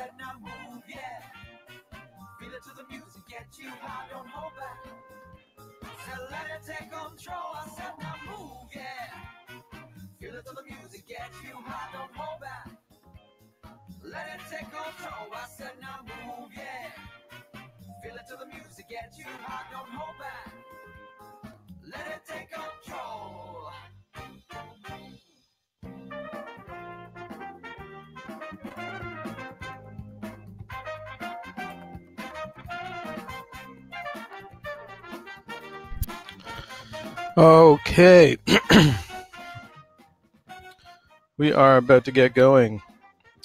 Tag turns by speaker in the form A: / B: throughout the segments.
A: said now move, yeah. Feel it to the music, get you high, don't hold back. Said let it take control, I said now move, yeah. Feel it to the music, get you high, don't hold back. Let it take control, I said now move, yeah. Feel it to the music, get you high, don't hold back. Let it take control.
B: Okay, we are about to get going,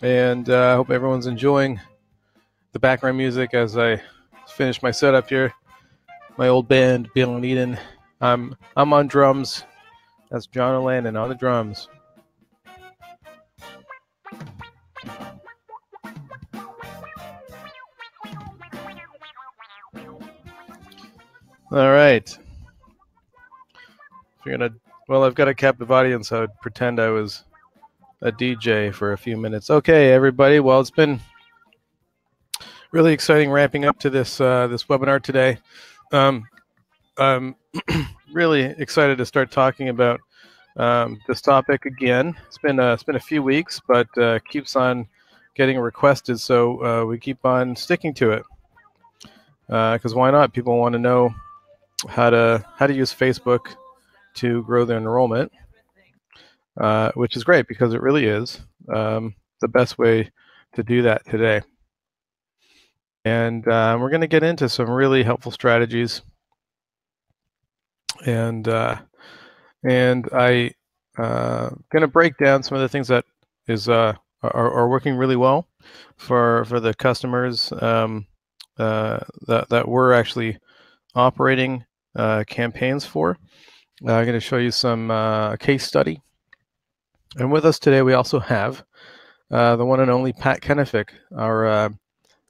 B: and I hope everyone's enjoying the background music as I finish my setup here. My old band, Bill and Eden. I'm on drums. That's John O'Landon on the drums. All right. Well, I've got a captive audience, so I'd pretend I was a DJ for a few minutes. Okay, everybody. Well, it's been really exciting ramping up to this webinar today. I'm really excited to start talking about this topic again. It's been a few weeks, but keeps on getting requested, so we keep on sticking to it. Because why not? People want to know how to use Facebook to grow their enrollment, which is great because it really is the best way to do that today. And we're going to get into some really helpful strategies. And I going to break down some of the things that are working really well for the customers that we're actually operating campaigns for. I'm going to show you some case study. And with us today, we also have the one and only Pat Kennefic, our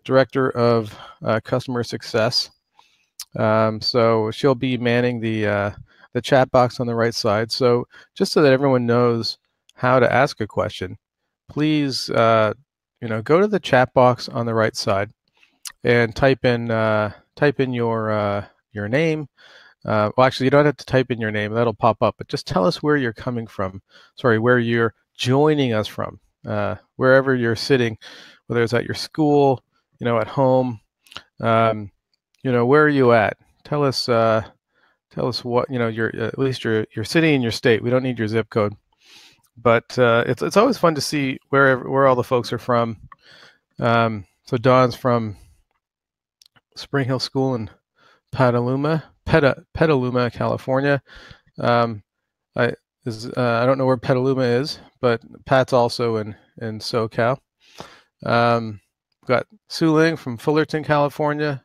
B: Director of Customer Success. So she'll be manning the chat box on the right side. So just so that everyone knows how to ask a question, please go to the chat box on the right side and type in your name. Well, actually, you don't have to type in your name. That'll pop up. But just tell us where you're coming from. Sorry, where you're joining us from. Wherever you're sitting, whether it's at your school, at home. Where are you at? Tell us what your city and your state. We don't need your zip code, but it's always fun to see where all the folks are from. So Don's from Spring Hill School in Petaluma, California. I don't know where Petaluma is, but Pat's also in SoCal. Got Su Ling from Fullerton, California.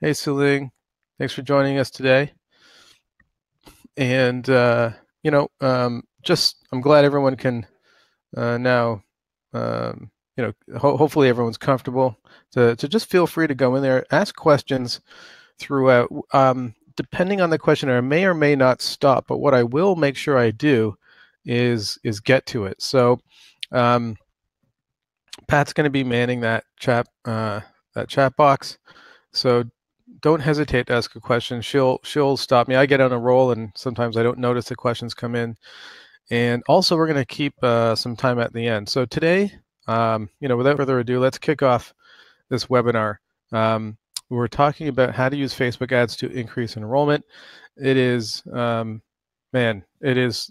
B: Hey, Su Ling, thanks for joining us today. And I'm glad everyone can now. Hopefully everyone's comfortable to just feel free to go in there, ask questions throughout. Depending on the question, I may or may not stop, but what I will make sure I do is get to it. So Pat's going to be manning that chat box. So don't hesitate to ask a question. She'll stop me. I get on a roll, and sometimes I don't notice the questions come in. And also, we're going to keep some time at the end. So today, without further ado, let's kick off this webinar. We're talking about how to use Facebook ads to increase enrollment. It is, it is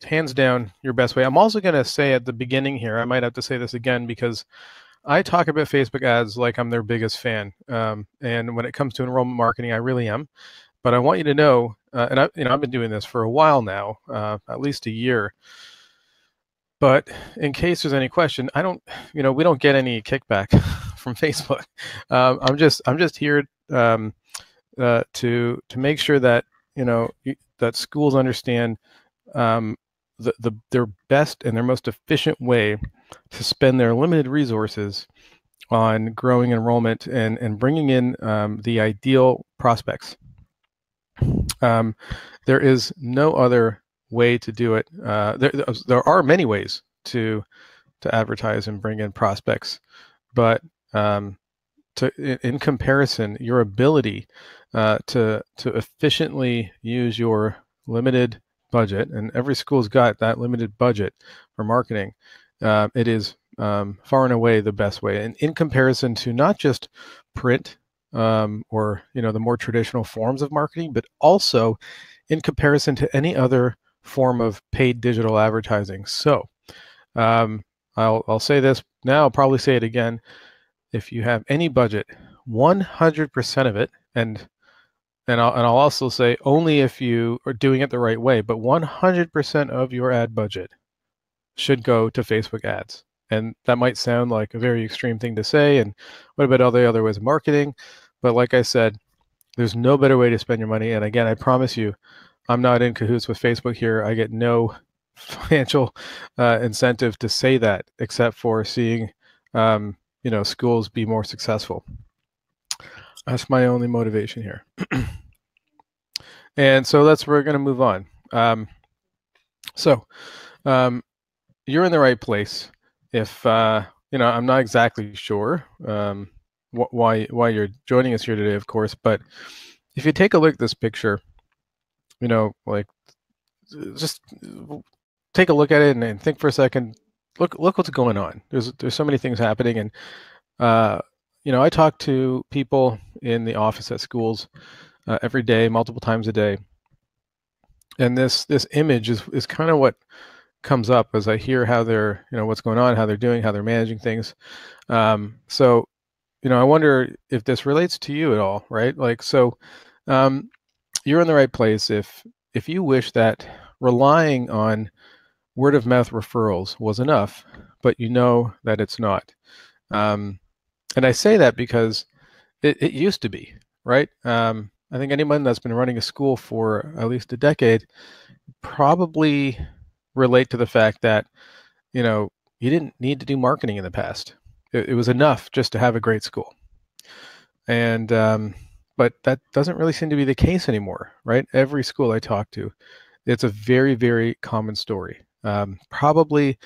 B: hands down your best way. I'm also going to say at the beginning here, I might have to say this again because I talk about Facebook ads like I'm their biggest fan. And when it comes to enrollment marketing, I really am. But I want you to know, and I've been doing this for a while now, at least a year. But in case there's any question, we don't get any kickback from Facebook. I'm just here to make sure that that schools understand their best and their most efficient way to spend their limited resources on growing enrollment and bringing in the ideal prospects. There is no other way to do it. There are many ways to advertise and bring in prospects, but in comparison, your ability to efficiently use your limited budget, and every school's got that limited budget for marketing. It is far and away the best way, and in comparison to not just print or the more traditional forms of marketing, but also in comparison to any other form of paid digital advertising. So I'll say this now. I'll probably say it again. If you have any budget, 100% of it, and I'll also say only if you are doing it the right way, but 100% of your ad budget should go to Facebook ads. And that might sound like a very extreme thing to say, and what about all the other ways of marketing? But like I said, there's no better way to spend your money. And again, I promise you, I'm not in cahoots with Facebook here. I get no financial incentive to say that, except for seeing schools be more successful. That's my only motivation here. And so we're going to move on. You're in the right place. If I'm not exactly sure why you're joining us here today, of course, but if you take a look at this picture, just take a look at it and think for a second. Look what's going on. There's so many things happening, and I talk to people in the office at schools every day, multiple times a day, and this image is kind of what comes up as I hear how they're what's going on, how they're doing, how they're managing things. So I wonder if this relates to you at all, right? You're in the right place if you wish that relying on word of mouth referrals was enough, but you know that it's not. And I say that because it used to be, right? I think anyone that's been running a school for at least a decade probably relate to the fact that, you didn't need to do marketing in the past. It was enough just to have a great school. And, but that doesn't really seem to be the case anymore, right? Every school I talk to, it's a very, very common story. Probably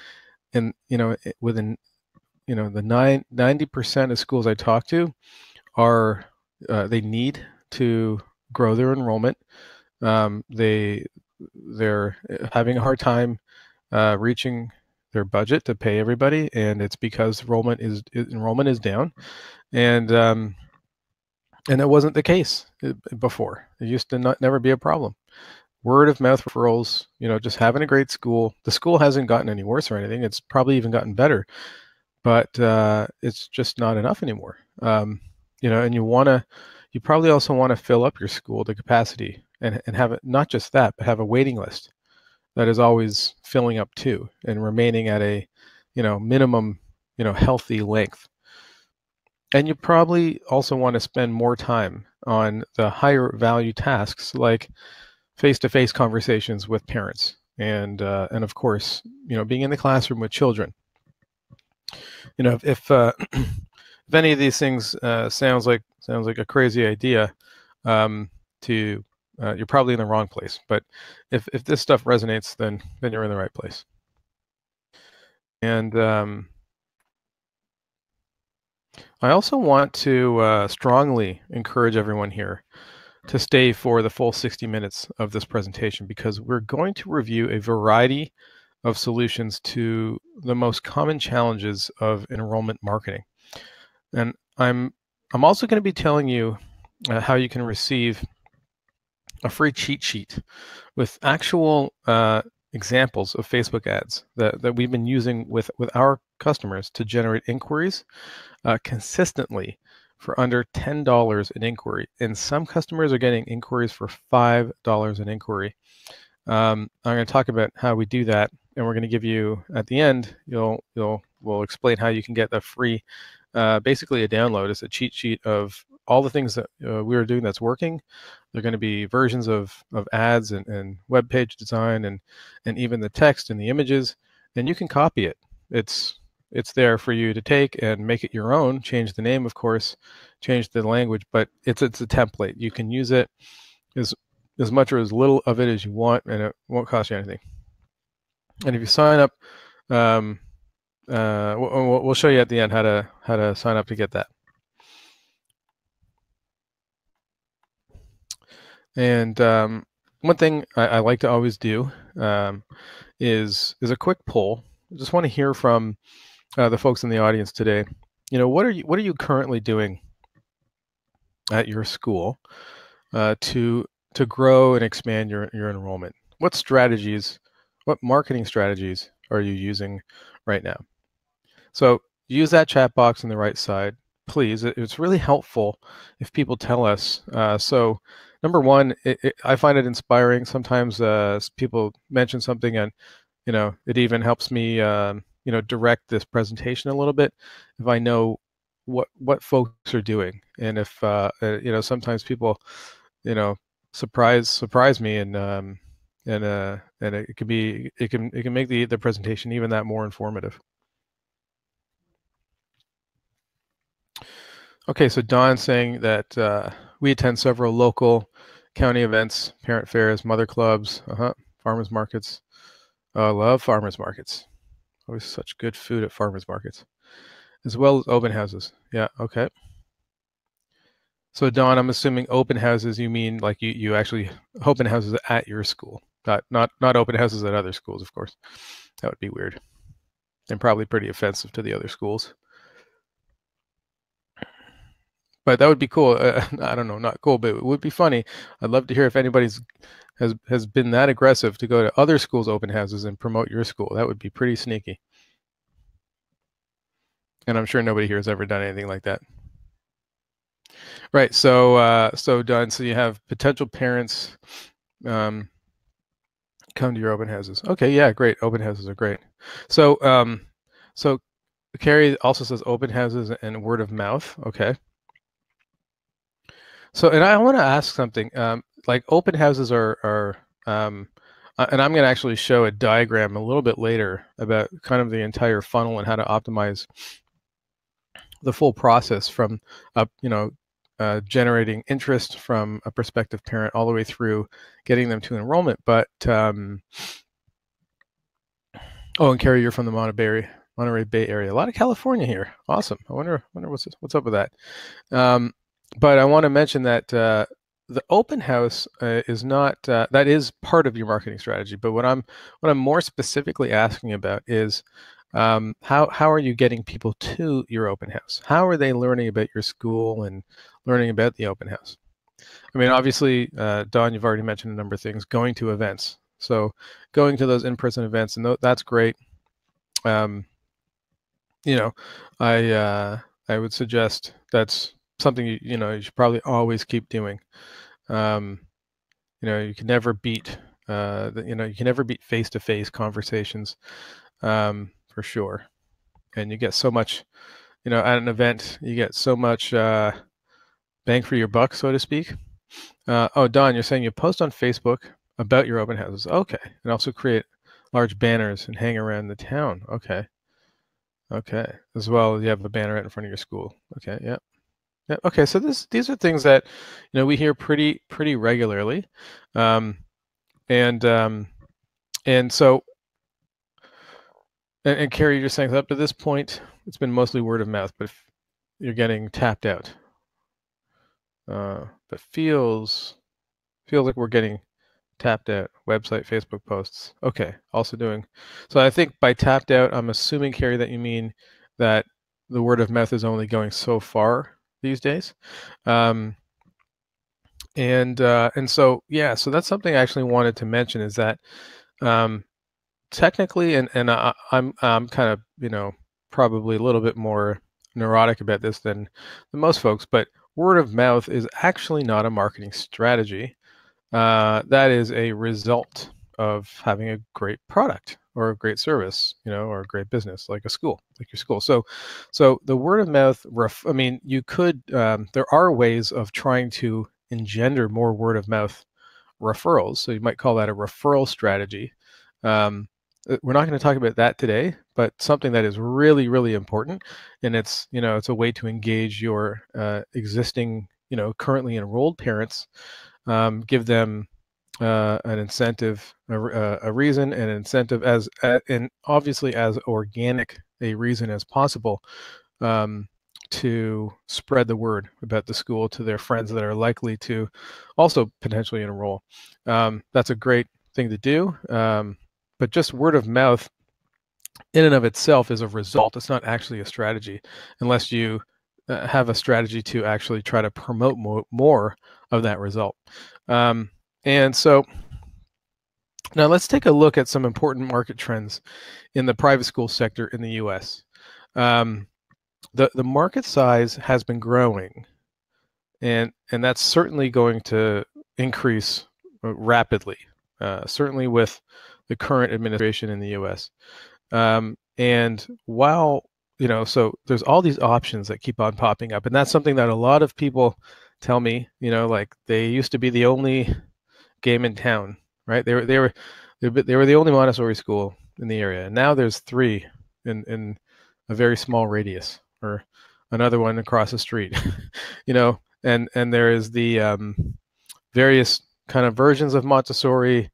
B: within, the 90% of schools I talk to are, they need to grow their enrollment. They're having a hard time reaching their budget to pay everybody, and it's because enrollment is down, and it wasn't the case before. It used to never be a problem. Word of mouth referrals, just having a great school. The school hasn't gotten any worse or anything. It's probably even gotten better, but it's just not enough anymore. And you probably also want to fill up your school to capacity and have it, not just that, but have a waiting list that is always filling up too and remaining at a, minimum, healthy length. And you probably also want to spend more time on the higher value tasks like face-to-face conversations with parents and of course, being in the classroom with children. If if any of these things sounds like a crazy idea, you're probably in the wrong place. But if this stuff resonates, then you're in the right place. And I also want to strongly encourage everyone here to stay for the full 60 minutes of this presentation, because we're going to review a variety of solutions to the most common challenges of enrollment marketing. And I'm also going to be telling you how you can receive a free cheat sheet with actual examples of Facebook ads that we've been using with our customers to generate inquiries consistently for under $10 an inquiry. And some customers are getting inquiries for $5 an inquiry. I'm going to talk about how we do that, and we're going to give you, at the end, we'll explain how you can get a free, basically a download. It's a cheat sheet of all the things that we are doing that's working. They're going to be versions of ads and web page design and even the text and the images, and you can copy it. It's there for you to take and make it your own. Change the name, of course, change the language, but it's a template. You can use it as much or as little of it as you want, and it won't cost you anything. And if you sign up we'll show you at the end how to sign up to get that. And one thing I like to always do is a quick poll. I just want to hear from the folks in the audience today. What are you currently doing at your school to grow and expand your enrollment? What strategies, what marketing strategies are you using right now? So use that chat box on the right side, please. It's really helpful if people tell us. So number one, I find it inspiring. Sometimes people mention something and it even helps me direct this presentation a little bit if I know what folks are doing, and if sometimes people you know surprise me, and it can make the presentation even that more informative. Okay, so Don's saying that we attend several local county events, parent fairs, mother clubs, farmers markets. I love farmers markets. Always such good food at farmers markets, as well as open houses. Yeah, okay. So Don, I'm assuming open houses, you mean like you actually open houses at your school, not open houses at other schools, of course. That would be weird and probably pretty offensive to the other schools. But that would be cool. I don't know, not cool, but it would be funny. I'd love to hear if anybody's has been that aggressive to go to other schools' open houses and promote your school. That would be pretty sneaky. And I'm sure nobody here has ever done anything like that. Right. So Don, so you have potential parents come to your open houses. Okay, yeah, great. Open houses are great. So Carrie also says open houses and word of mouth. Okay. So, and I want to ask something. Like open houses are and I'm going to actually show a diagram a little bit later about kind of the entire funnel and how to optimize the full process from generating interest from a prospective parent all the way through getting them to enrollment. But oh, and Carrie, you're from the Monterey Bay area. A lot of California here. Awesome. I wonder what's up with that. But I want to mention that the open house is not that is part of your marketing strategy. But what I'm more specifically asking about is how are you getting people to your open house? How are they learning about your school and learning about the open house? I mean, obviously, Don, you've already mentioned a number of things. Going to events, so going to those in-person events, and that's great. I would suggest that's something you should probably always keep doing. You can never beat you can never beat face-to-face conversations, for sure. And you get so much, at an event, you get so much bang for your buck, so to speak. Oh, Don, you're saying you post on Facebook about your open houses. Okay, and also create large banners and hang around the town. Okay. Okay. As well, you have a banner right in front of your school. Okay. Yeah. Yeah. Okay. So these are things that we hear pretty regularly, and so and Carrie, you're saying up to this point, it's been mostly word of mouth, but if you're getting tapped out, but feels like we're getting tapped out. Website, Facebook posts. Okay. Also doing. So I think by tapped out, I'm assuming, Carrie, that you mean that the word of mouth is only going so far these days. And so yeah, so that's something I actually wanted to mention is that technically, and I'm kind of probably a little bit more neurotic about this than most folks, but word of mouth is actually not a marketing strategy. That is a result of having a great product or a great service, or a great business like a school, like your school. So the word of mouth, I mean, you could, there are ways of trying to engender more word of mouth referrals. So you might call that a referral strategy. We're not going to talk about that today, but something that is really, really important. And it's a way to engage your existing, currently enrolled parents, give them an incentive, a reason, and an incentive and obviously as organic a reason as possible, to spread the word about the school to their friends that are likely to also potentially enroll. That's a great thing to do, but just word of mouth in and of itself is a result. It's not actually a strategy, unless you have a strategy to actually try to promote more of that result. And so now let's take a look at some important market trends in the private school sector in the U.S. The market size has been growing, and that's certainly going to increase rapidly, certainly with the current administration in the U.S. And while, so there's all these options that keep on popping up, and that's something that a lot of people tell me, like they used to be the only game in town, right? They were the only Montessori school in the area, and now there's 3 in a very small radius, or another one across the street, and there is the various kind of versions of Montessori.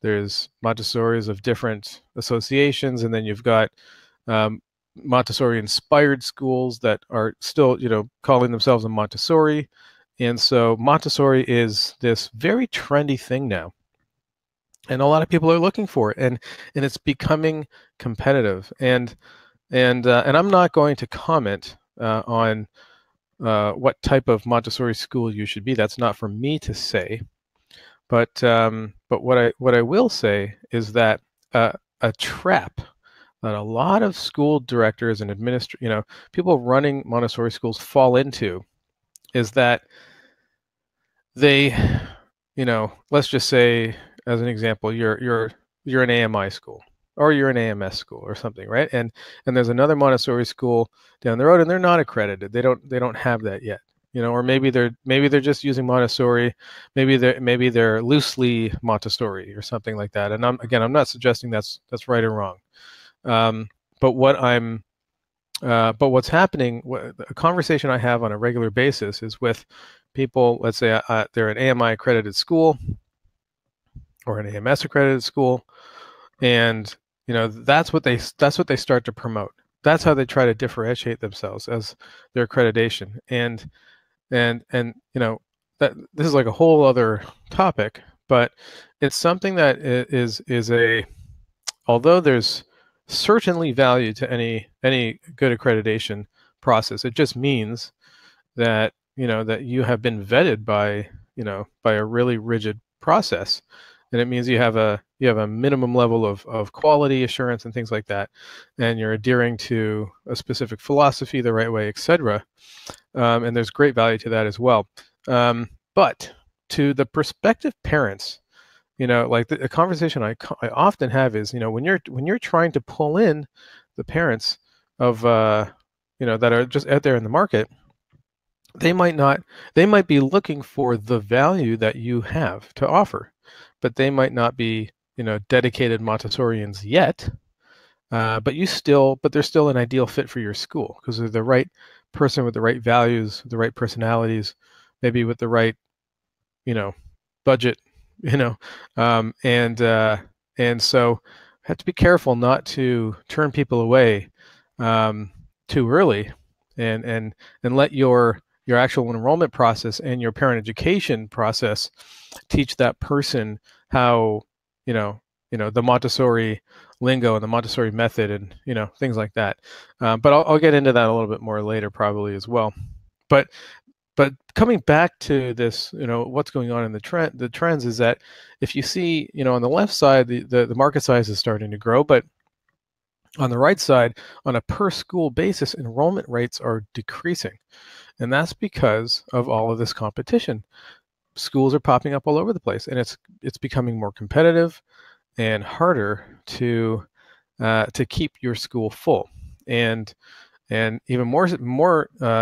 B: There's Montessori's of different associations, and then you've got Montessori-inspired schools that are still, calling themselves a Montessori. And so Montessori is this very trendy thing now, and a lot of people are looking for it, and it's becoming competitive. And I'm not going to comment on what type of Montessori school you should be. That's not for me to say. But what I will say is that a trap that a lot of school directors and people running Montessori schools fall into is that they, let's just say, as an example, you're an AMI school, or you're an AMS school or something, right? And there's another Montessori school down the road, and they're not accredited. They don't have that yet. Or maybe they're just using Montessori, maybe they're loosely Montessori or something like that. And I'm not suggesting that's right or wrong. But what's happening, a conversation I have on a regular basis is with people. Let's say they're an AMI accredited school or an AMS accredited school, and that's what they start to promote. That's how they try to differentiate themselves as their accreditation. And that this is like a whole other topic, but it's something that is although there's certainly value to any good accreditation process, it just means that that you have been vetted by a really rigid process, and it means you have a minimum level of quality assurance and things like that, and you're adhering to a specific philosophy the right way, etc. And there's great value to that as well. But to the prospective parents, like the conversation I often have is, when you're trying to pull in the parents of that are just out there in the market, they might be looking for the value that you have to offer, but they might not be dedicated Montessorians yet. But they're still an ideal fit for your school because they're the right person with the right values, the right personalities, maybe with the right, budget, and so have to be careful not to turn people away too early, and let your actual enrollment process and your parent education process teach that person how, the Montessori lingo and the Montessori method and things like that. But I'll get into that a little bit more later probably as well. But coming back to this, what's going on in the trends is that if you see, on the left side, the market size is starting to grow, but on the right side, on a per school basis, enrollment rates are decreasing. And that's because of all of this competition. Schools are popping up all over the place, and it's becoming more competitive and harder to keep your school full, and even more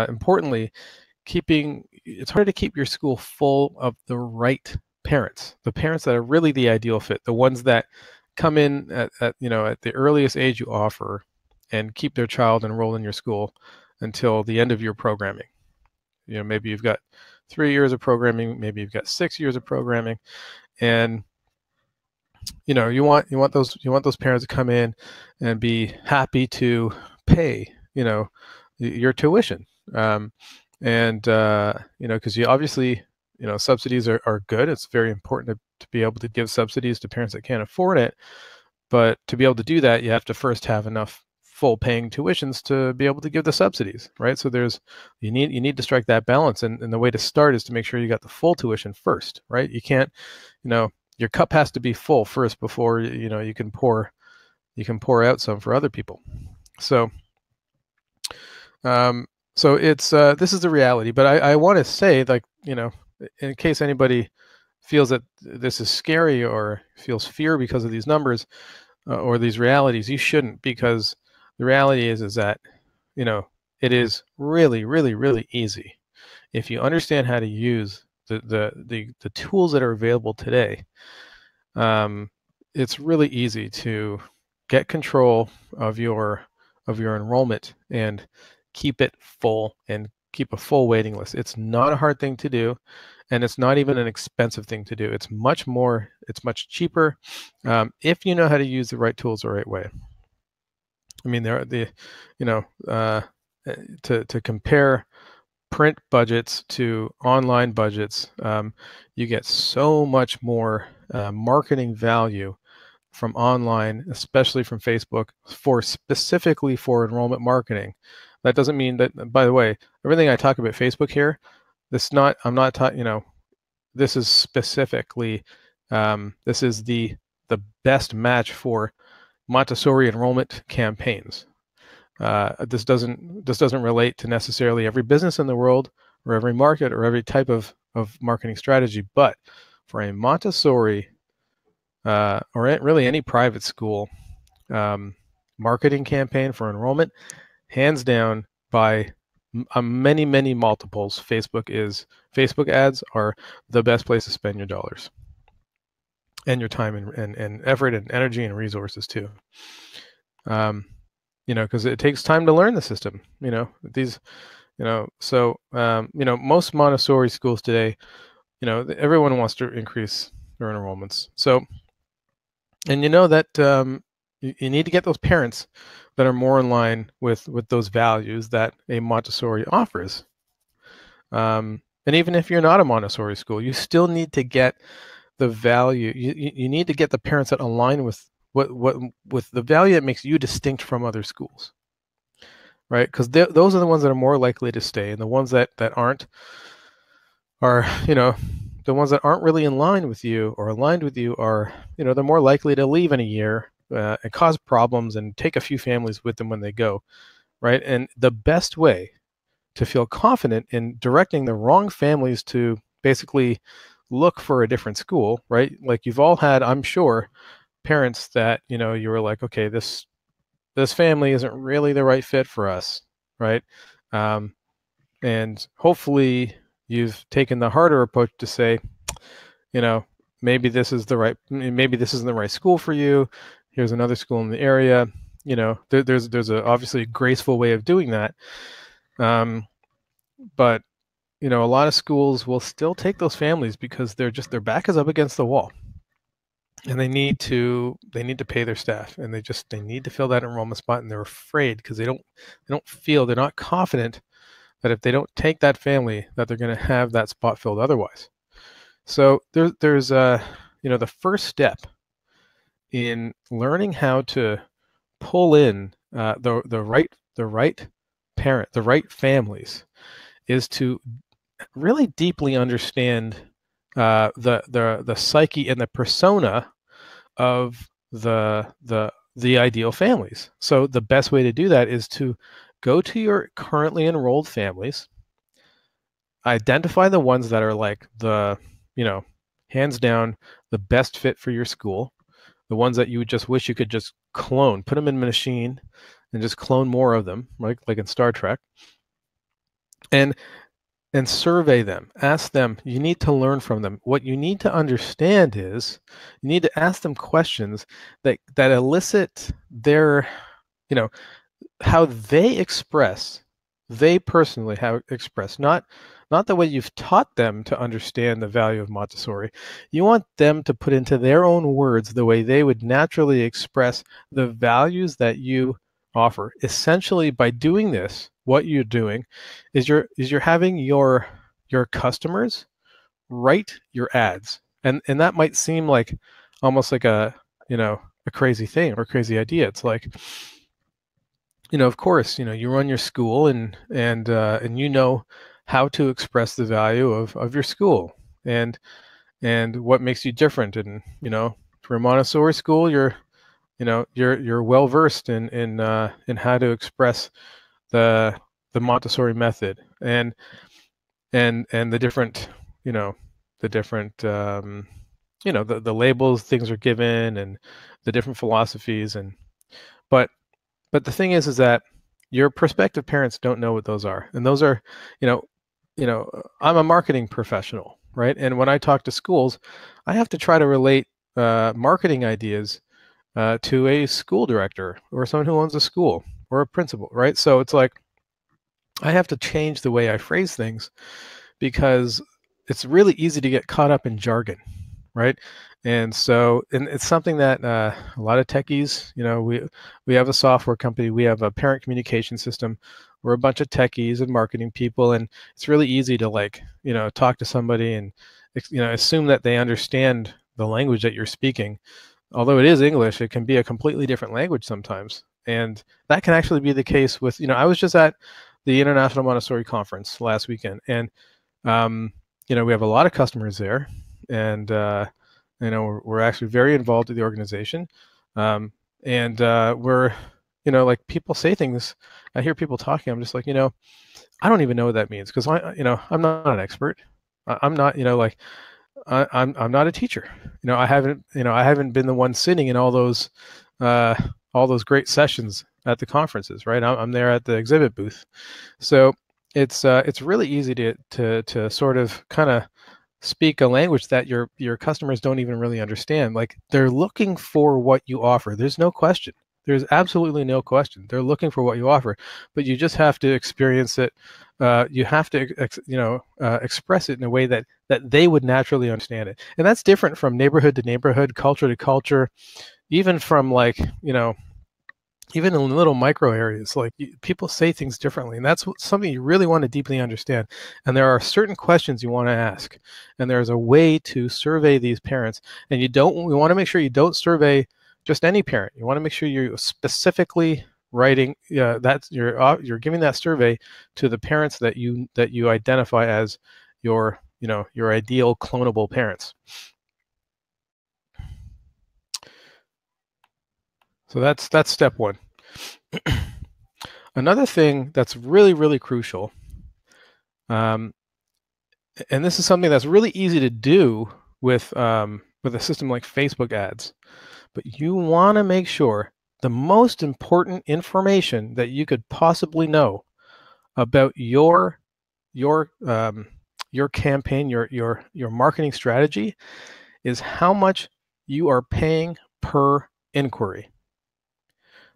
B: importantly, it's harder to keep your school full of the right parents, the parents that are really the ideal fit, the ones that come in at the earliest age you offer and keep their child enrolled in your school until the end of your programming. Maybe you've got 3 years of programming, maybe you've got 6 years of programming, And you want those parents to come in and be happy to pay your tuition. And because you obviously, subsidies are good. It's very important to be able to give subsidies to parents that can't afford it. But to be able to do that, you have to first have enough full paying tuitions to be able to give the subsidies, right? So you need to strike that balance, and the way to start is to make sure you got the full tuition first, right? You can't, your cup has to be full first before you can pour out some for other people. So it's this is the reality. But I want to say, like, in case anybody feels that this is scary or feels fear because of these numbers or these realities, you shouldn't, because the reality is that it is really, really, really easy if you understand how to use the tools that are available today. It's really easy to get control of your enrollment and keep it full and keep a full waiting list. It's not a hard thing to do, and it's not even an expensive thing to do. It's much cheaper if you know how to use the right tools the right way. I mean, to compare print budgets to online budgets, you get so much more marketing value from online, especially from Facebook, specifically for enrollment marketing. That doesn't mean that, by the way, everything I talk about Facebook here, I'm not talking, this is specifically, this is the best match for Montessori enrollment campaigns. This doesn't relate to necessarily every business in the world or every market or every type of marketing strategy, but for a Montessori or really any private school marketing campaign for enrollment, hands down, by many multiples, Facebook ads are the best place to spend your dollars and your time and effort and energy and resources too. Because it takes time to learn the system. So most Montessori schools today, everyone wants to increase their enrollments. So, and that you need to get those parents that are more in line with those values that a Montessori offers. And even if you're not a Montessori school, you still need to get the value. You need to get the parents that align with with the value that makes you distinct from other schools, right? Because those are the ones that are more likely to stay, and the ones that aren't are the ones that aren't really in line with you or aligned with you are they're more likely to leave in a year and cause problems and take a few families with them when they go, right? And the best way to feel confident in directing the wrong families to basically look for a different school, right? Like, you've all had, I'm sure, parents that you were like, okay, this family isn't really the right fit for us, right? And hopefully you've taken the harder approach to say, maybe this isn't the right school for you. Here's another school in the area. There's obviously a graceful way of doing that. But a lot of schools will still take those families because their back is up against the wall, and they need to pay their staff, and they need to fill that enrollment spot, and they're afraid because they're not confident that if they don't take that family, that they're going to have that spot filled otherwise. So there's the first step in learning how to pull in the right parent, the right families, is to really deeply understand the psyche and the persona of the ideal families. So the best way to do that is to go to your currently enrolled families, identify the ones that are like the hands down the best fit for your school, the ones that you would just wish you could just clone, put them in a machine and just clone more of them, like in Star Trek, and survey them. Ask them. You need to learn from them. What you need to understand is you need to ask them questions that elicit their, how they express they personally have expressed, not the way you've taught them to understand the value of Montessori. You want them to put into their own words the way they would naturally express the values that you offer. Essentially, by doing this, what you're doing is you're having your customers write your ads. And that might seem like almost like a crazy thing or a crazy idea. It's like, of course, you run your school and you know how to express the value of your school and what makes you different. And for a Montessori school, you're well versed in how to express the Montessori method and the different you know the different the labels things are given and the different philosophies but but the thing is that your prospective parents don't know what those are, and those are you know I'm a marketing professional, right? And when I talk to schools, I have to try to relate marketing ideas to a school director or someone who owns a school or a principal, right? So it's like I have to change the way I phrase things because it's really easy to get caught up in jargon, right? And so, and it's something that a lot of techies, we have a software company, we have a parent communication system. We're a bunch of techies and marketing people, and it's really easy to talk to somebody and assume that they understand the language that you're speaking. Although it is English, it can be a completely different language sometimes, and that can actually be the case with. I was just at the International Montessori Conference last weekend, and we have a lot of customers there, and we're actually very involved with the organization, and we're like people say things. I hear people talking. I'm just like, I don't even know what that means because I'm not an expert. I'm not I'm not a teacher. I haven't been the one sitting in all those great sessions at the conferences, right? I'm there at the exhibit booth, so it's really easy to sort of kind of speak a language that your customers don't even really understand. Like, they're looking for what you offer. There's no question. There's absolutely no question. They're looking for what you offer, but you just have to experience it. You have to express it in a way that they would naturally understand it, and that's different from neighborhood to neighborhood, culture to culture, even from even in little micro areas. Like, people say things differently, and that's something you really want to deeply understand. And there are certain questions you want to ask, and there's a way to survey these parents. And we want to make sure you don't survey just any parent. You want to make sure you're specifically writing that you're giving that survey to the parents that you identify as your ideal clonable parents. So that's step one. Another thing that's really, really crucial, and this is something that's really easy to do with a system like Facebook ads, but you want to make sure the most important information that you could possibly know about your campaign, your marketing strategy, is how much you are paying per inquiry.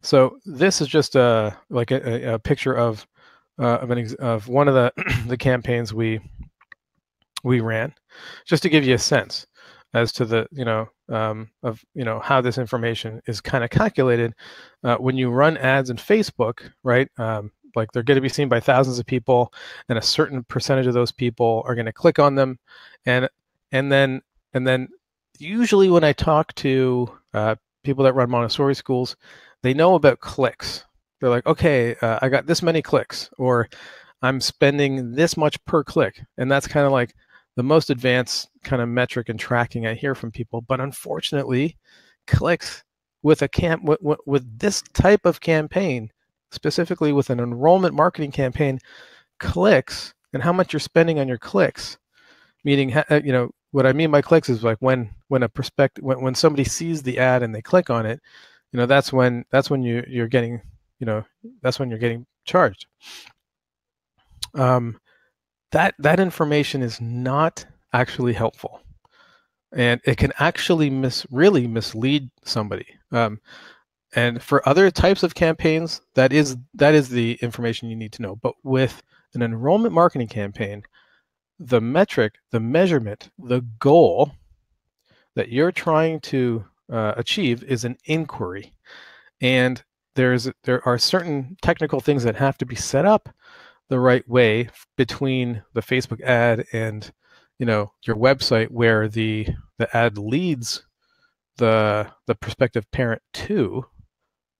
B: So this is just a picture of one of the campaigns we ran, just to give you a sense as to the how this information is kind of calculated. When you run ads in Facebook, right? Like, they're going to be seen by thousands of people, and a certain percentage of those people are going to click on them, and then usually when I talk to people that run Montessori schools, they know about clicks. They're like, okay, I got this many clicks, or I'm spending this much per click, and that's kind of like the most advanced kind of metric and tracking I hear from people. But unfortunately, clicks with with this type of campaign, specifically with an enrollment marketing campaign, clicks and how much you're spending on your clicks, meaning what I mean by clicks is like when when somebody sees the ad and they click on it, that's when you're getting that's when you're getting charged. That information is not actually helpful, and it can actually really mislead somebody. And for other types of campaigns, that is the information you need to know. But with an enrollment marketing campaign, the metric, the measurement, the goal that you're trying to achieve is an inquiry. And there are certain technical things that have to be set up the right way between the Facebook ad and your website, where the ad leads the prospective parent to,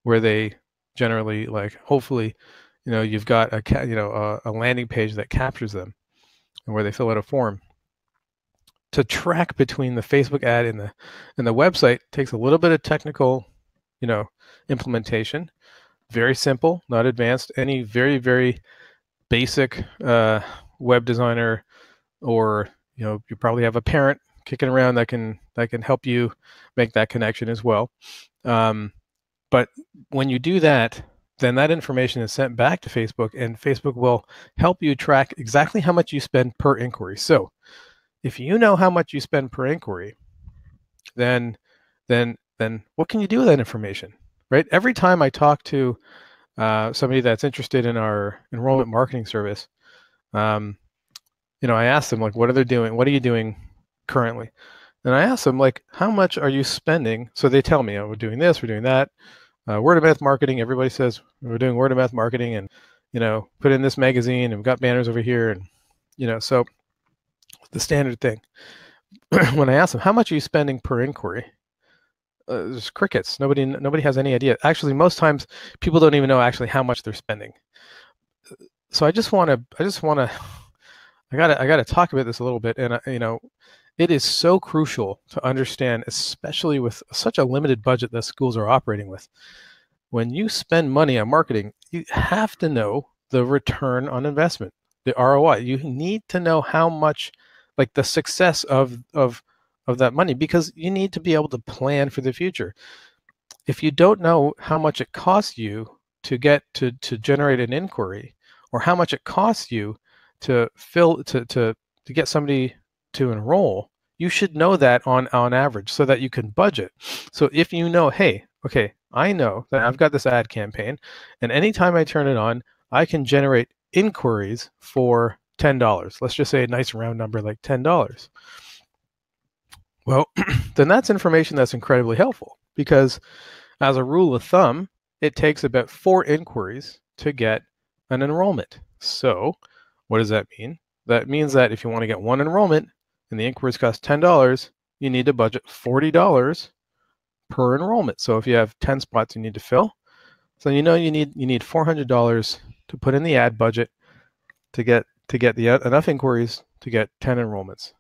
B: where they generally, like, hopefully you've got a landing page that captures them and where they fill out a form. To track between the Facebook ad and the website takes a little bit of technical implementation. Very simple, not advanced. Any very, very basic web designer, or you probably have a parent kicking around that can help you make that connection as well. But when you do that, then that information is sent back to Facebook, and Facebook will help you track exactly how much you spend per inquiry. So if you know how much you spend per inquiry, then what can you do with that information, right? Every time I talk to somebody that's interested in our enrollment marketing service, I ask them, like, what are they doing? What are you doing currently? And I ask them, like, how much are you spending? So they tell me, oh, we're doing this, we're doing that. Word of mouth marketing. Everybody says we're doing word of mouth marketing, and put in this magazine, and we've got banners over here, and so the standard thing. When I ask them, how much are you spending per inquiry? There's crickets. Nobody has any idea. Actually, most times people don't even know actually how much they're spending. So I gotta talk about this a little bit, and it is so crucial to understand, especially with such a limited budget that schools are operating with. When you spend money on marketing, you have to know the return on investment, the ROI. You need to know how much, like, the success of that money, because you need to be able to plan for the future. If you don't know how much it costs you to generate an inquiry, or how much it costs you to get somebody to enroll, you should know that on average, so that you can budget. So if you know, hey, okay, I know that I've got this ad campaign, and anytime I turn it on, I can generate inquiries for $10. Let's just say a nice round number like $10. Well, then that's information that's incredibly helpful, because as a rule of thumb, it takes about 4 inquiries to get an enrollment. So what does that mean? That means that if you want to get 1 enrollment and the inquiries cost $10, you need to budget $40 per enrollment. So if you have 10 spots you need to fill, so you need $400 to put in the ad budget to get enough inquiries to get 10 enrollments.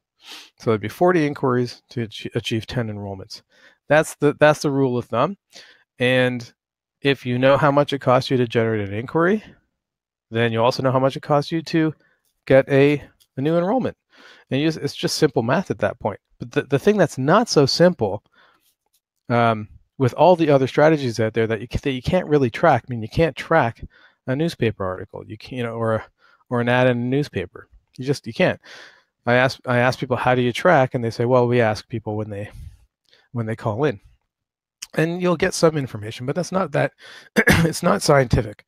B: So it'd be 40 inquiries to achieve 10 enrollments. That's the rule of thumb. And if you know how much it costs you to generate an inquiry, then you also know how much it costs you to get a new enrollment. And it's just simple math at that point. But the thing that's not so simple, with all the other strategies out there that you can't really track. I mean, you can't track a newspaper article, or an ad in a newspaper. You can't. I ask people, how do you track? And they say, well, we ask people when they call in. And you'll get some information, but that's not that it's not scientific.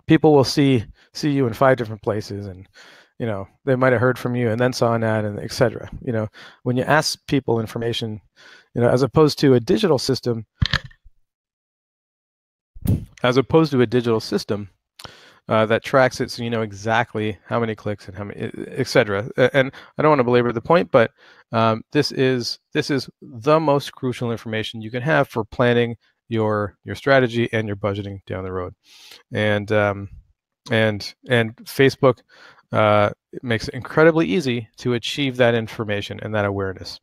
B: People will see you in 5 different places, and they might have heard from you and then saw an ad, and etc. When you ask people information, as opposed to a digital system, that tracks it, so you know exactly how many clicks and how many, etc. And I don't want to belabor the point, but this is the most crucial information you can have for planning your strategy and your budgeting down the road. And Facebook makes it incredibly easy to achieve that information and that awareness.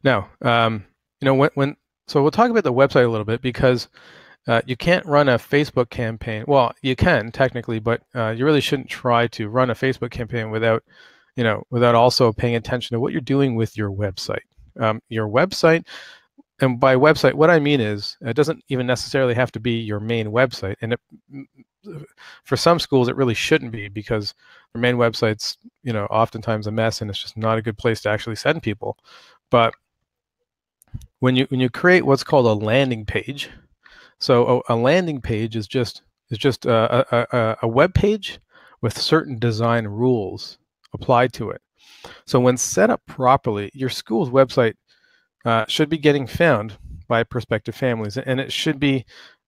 B: Now, so we'll talk about the website a little bit, because you can't run a Facebook campaign. Well, you can technically, but you really shouldn't try to run a Facebook campaign without also paying attention to what you're doing with your website. Your website, and by website, what I mean is, it doesn't even necessarily have to be your main website, and for some schools it really shouldn't be, because their main website's oftentimes a mess, and it's just not a good place to actually send people. But when you create what's called a landing page, so a landing page is just a web page with certain design rules applied to it. So when set up properly, your school's website should be getting found by prospective families, and it should be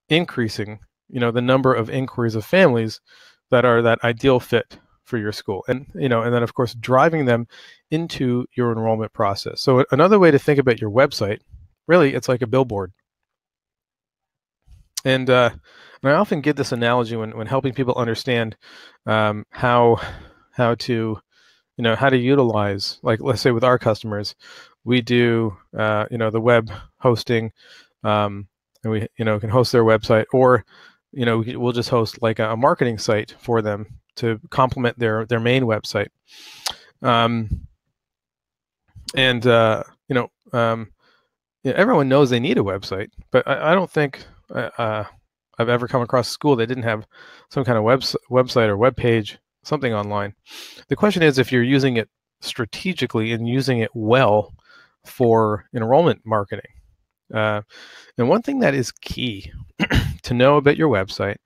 B: increasing, the number of inquiries of families that are that ideal fit for your school, and and then of course driving them into your enrollment process. So another way to think about your website, really, it's like a billboard. And I often give this analogy when helping people understand how to utilize, like, let's say with our customers, we do the web hosting, and we can host their website, or we'll just host like a marketing site for them to complement their main website. Everyone knows they need a website, but I don't think I've ever come across a school that didn't have some kind of website or web page, something online. The question is if you're using it strategically and using it well for enrollment marketing. And one thing that is key to know about your website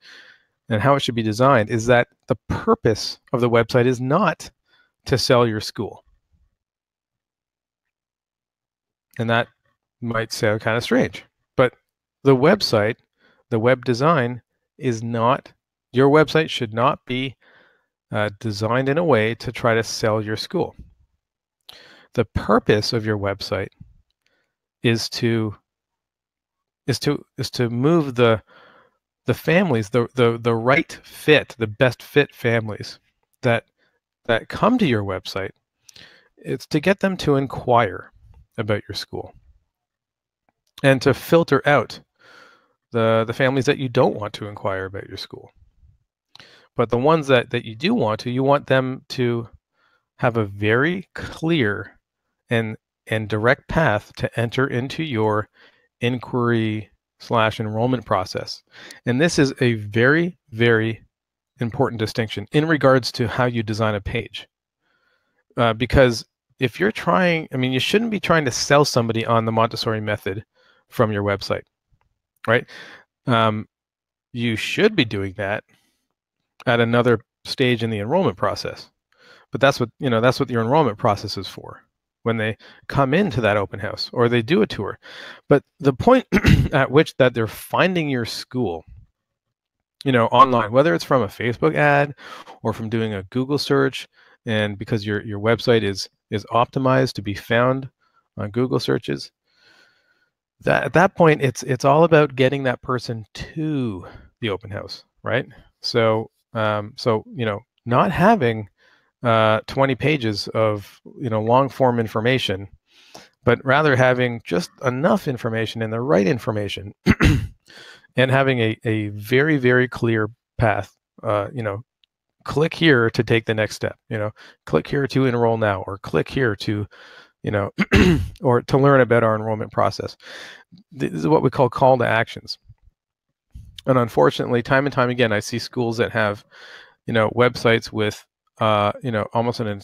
B: and how it should be designed is that the purpose of the website is not to sell your school. And that might sound kind of strange, but the website, the web design is not, your website should not be designed in a way to try to sell your school. The purpose of your website is to move the families, the right fit, the best fit families that come to your website. It's to get them to inquire about your school and to filter out the families that you don't want to inquire about your school. But the ones that you do want to, you want them to have a very clear and direct path to enter into your inquiry/enrollment process. And this is a very, very important distinction in regards to how you design a page. Because if you're trying, you shouldn't be trying to sell somebody on the Montessori method from your website, right? You should be doing that at another stage in the enrollment process. But that's what your enrollment process is for, when they come into that open house or they do a tour. But the point at which that they're finding your school, online, whether it's from a Facebook ad or from doing a Google search, and because your website is optimized to be found on Google searches, at that point it's all about getting that person to the open house, right? So not having 20 pages of long form information, but rather having just enough information and the right information and having a very, very clear path. Click here to take the next step, click here to enroll now, or click here to or to learn about our enrollment process. This is what we call to actions. And unfortunately, time and time again, I see schools that have websites with almost an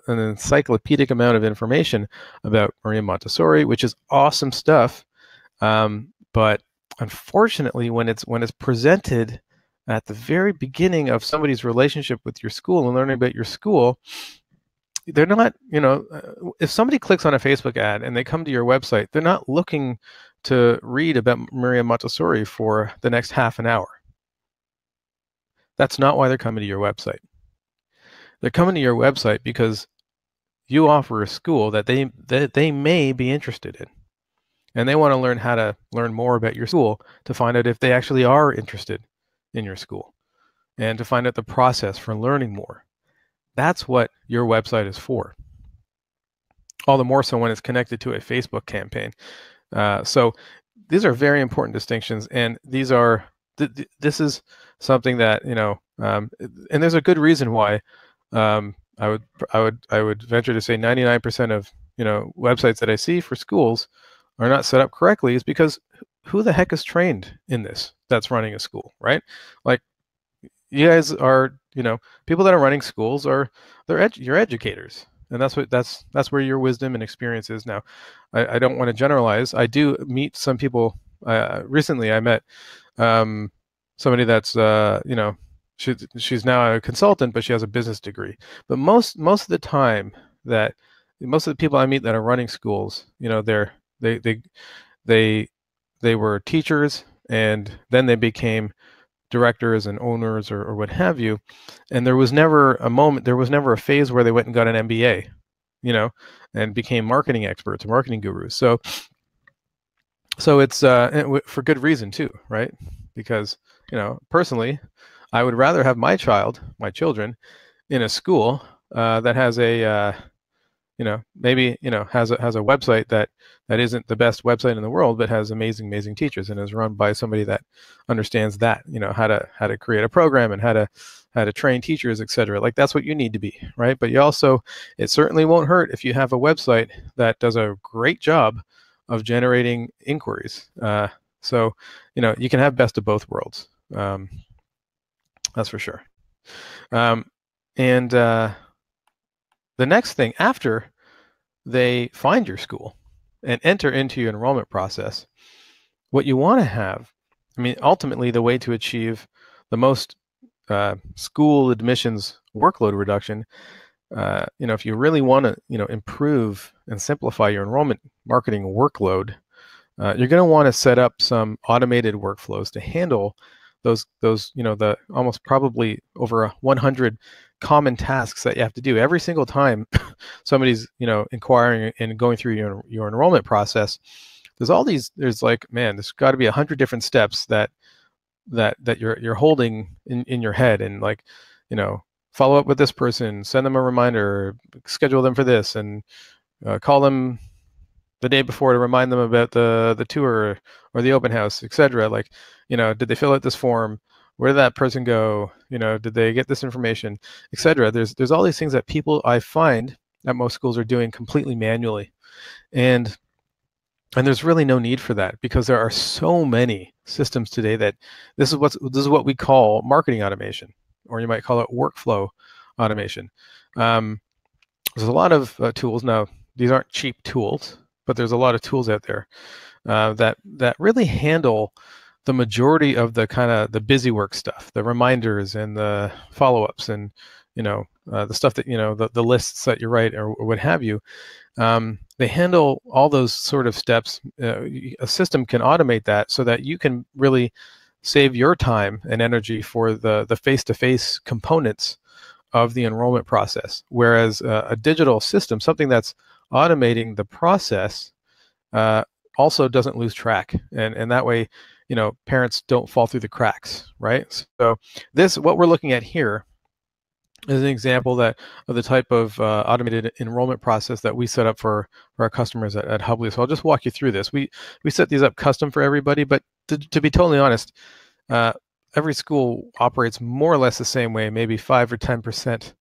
B: encyclopedic amount of information about Maria Montessori, which is awesome stuff. But unfortunately, when it's presented at the very beginning of somebody's relationship with your school and learning about your school, they're not, if somebody clicks on a Facebook ad and they come to your website, they're not looking to read about Maria Montessori for the next half an hour. That's not why they're coming to your website. They're coming to your website because you offer a school that they may be interested in, and they want to learn how to learn more about your school to find out if they actually are interested in your school, and to find out the process for learning more. That's what your website is for. All the more so when it's connected to a Facebook campaign. So these are very important distinctions, and these are this is something that and there's a good reason why. I would venture to say 99% of websites that I see for schools are not set up correctly, is because who the heck is trained in this that's running a school, right? Like, you guys are, people that are running schools are you're educators, and that's where your wisdom and experience is. Now, I don't want to generalize. I do meet some people. Recently, I met somebody that's she's now a consultant, but she has a business degree. But most of the time that most of the people I meet that are running schools, they they they they were teachers, and then they became directors and owners, or what have you. And there was never a phase where they went and got an MBA, and became marketing experts or marketing gurus. So it's for good reason too, right? Because personally, I would rather have my children, in a school that has a maybe has a website that isn't the best website in the world, but has amazing teachers, and is run by somebody that understands that, how to create a program, and how to train teachers, etc. Like, that's what you need to be, right? But it certainly won't hurt if you have a website that does a great job of generating inquiries. So you can have best of both worlds. That's for sure. And the next thing, after they find your school and enter into your enrollment process, what you want to have, ultimately the way to achieve the most school admissions workload reduction, if you really want to, improve and simplify your enrollment marketing workload, you're going to want to set up some automated workflows to handle those the almost probably over 100 common tasks that you have to do every single time somebody's inquiring and going through your enrollment process. There's like, man, there's got to be 100 different steps that you're holding in your head, and like, follow up with this person, send them a reminder, schedule them for this, and call them the day before to remind them about the tour or the open house, etc. Like, did they fill out this form? Where did that person go? Did they get this information, etc. There's all these things that people, I find, at most schools are doing completely manually, and there's really no need for that, because there are so many systems today that this is what we call marketing automation, or you might call it workflow automation. There's a lot of tools now. These aren't cheap tools, but there's a lot of tools out there that really handle the majority of the kind of the busy work stuff, the reminders and the follow-ups, and the stuff that the lists that you write, or what have you. They handle all those sort of steps. A system can automate that so that you can really save your time and energy for the face-to-face components of the enrollment process. Whereas a digital system, something that's automating the process, also doesn't lose track, and that way, parents don't fall through the cracks, right? So what we're looking at here is an example of the type of automated enrollment process that we set up for our customers at Hubley. So I'll just walk you through this. We set these up custom for everybody, but to be totally honest, every school operates more or less the same way. Maybe 5 or 10%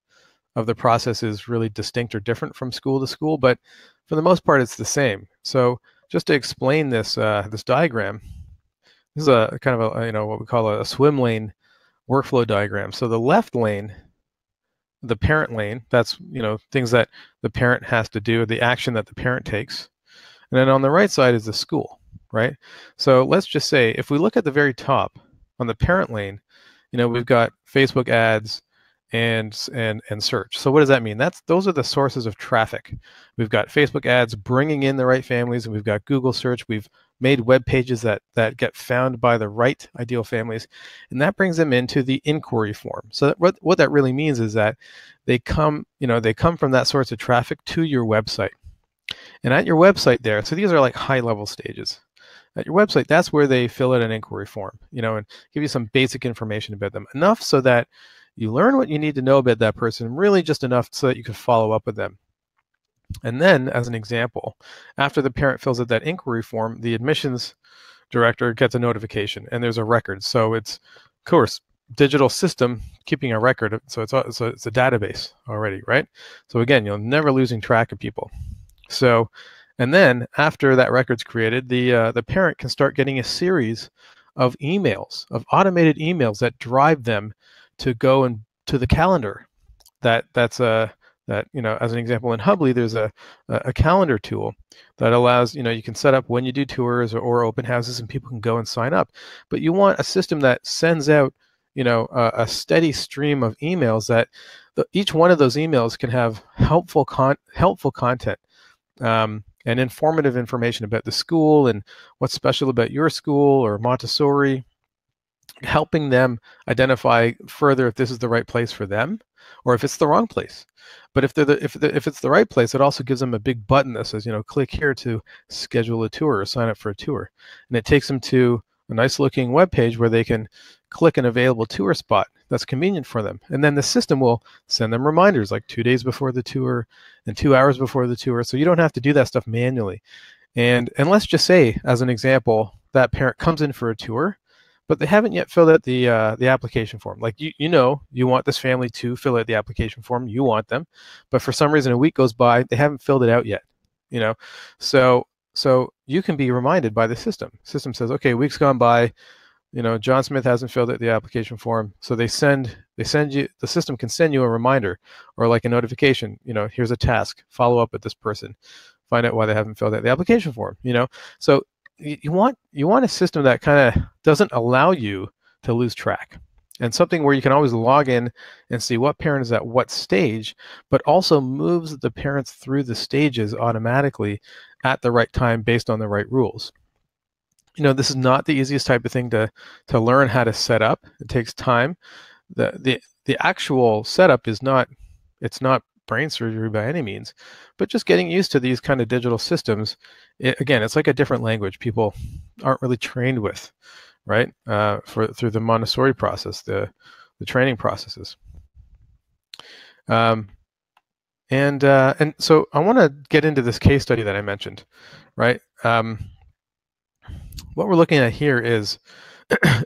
B: of the process is really distinct or different from school to school, but for the most part, it's the same. So just to explain this diagram, this is a kind of a what we call a swim lane workflow diagram. So the left lane, the parent lane, that's things that the parent has to do, the action that the parent takes, and then on the right side is the school, right? So let's just say, if we look at the very top on the parent lane, we've got Facebook ads and search. So what does that mean? Those are the sources of traffic. We've got Facebook ads bringing in the right families, and we've got Google search. We've made web pages that get found by the right ideal families, and that brings them into the inquiry form. So what that really means is that they come from that source of traffic to your website, and at your website there, so these are like high level stages. At your website, that's where they fill out an inquiry form, and give you some basic information about them, enough so that you learn what you need to know about that person, really just enough so that you can follow up with them. And then, as an example, after the parent fills out that inquiry form, the admissions director gets a notification, and there's a record. So it's, of course, digital system keeping a record. So it's a database already, right? So again, you're never losing track of people. So, and then after that record's created, the parent can start getting a series of emails, of automated emails that drive them to go and to the calendar. That's a that, as an example, in Hubly, there's a calendar tool that allows, you can set up when you do tours or open houses, and people can go and sign up. But you want a system that sends out, a steady stream of emails that each one of those emails can have helpful content, and informative information about the school and what's special about your school or Montessori, helping them identify further if this is the right place for them or if it's the wrong place. But if it's the right place, it also gives them a big button that says, click here to schedule a tour or sign up for a tour. And it takes them to a nice looking web page where they can click an available tour spot that's convenient for them. And then the system will send them reminders like 2 days before the tour and 2 hours before the tour. So you don't have to do that stuff manually. And let's just say, as an example, that parent comes in for a tour, but they haven't yet filled out the application form. Like you want this family to fill out the application form. You want them, but for some reason a week goes by, they haven't filled it out yet. So you can be reminded by the system. System says, okay, week's gone by. John Smith hasn't filled out the application form, so they send you. The system can send you a reminder or like a notification. Here's a task. Follow up with this person. Find out why they haven't filled out the application form. So you want a system that kind of doesn't allow you to lose track, and something where you can always log in and see what parent is at what stage, but also moves the parents through the stages automatically at the right time based on the right rules. This is not the easiest type of thing to learn how to set up. It takes time. The actual setup is not brain surgery by any means, but just getting used to these kind of digital systems. Again, it's like a different language people aren't really trained with, right? Through the Montessori process, the training processes. And so I want to get into this case study that I mentioned, right? What we're looking at here is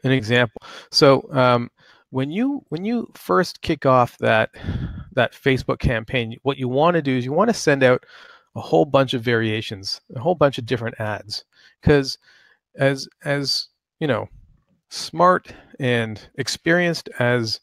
B: an example. So when you first kick off that Facebook campaign, what you want to do is you want to send out a whole bunch of variations, a whole bunch of different ads, because as smart and experienced as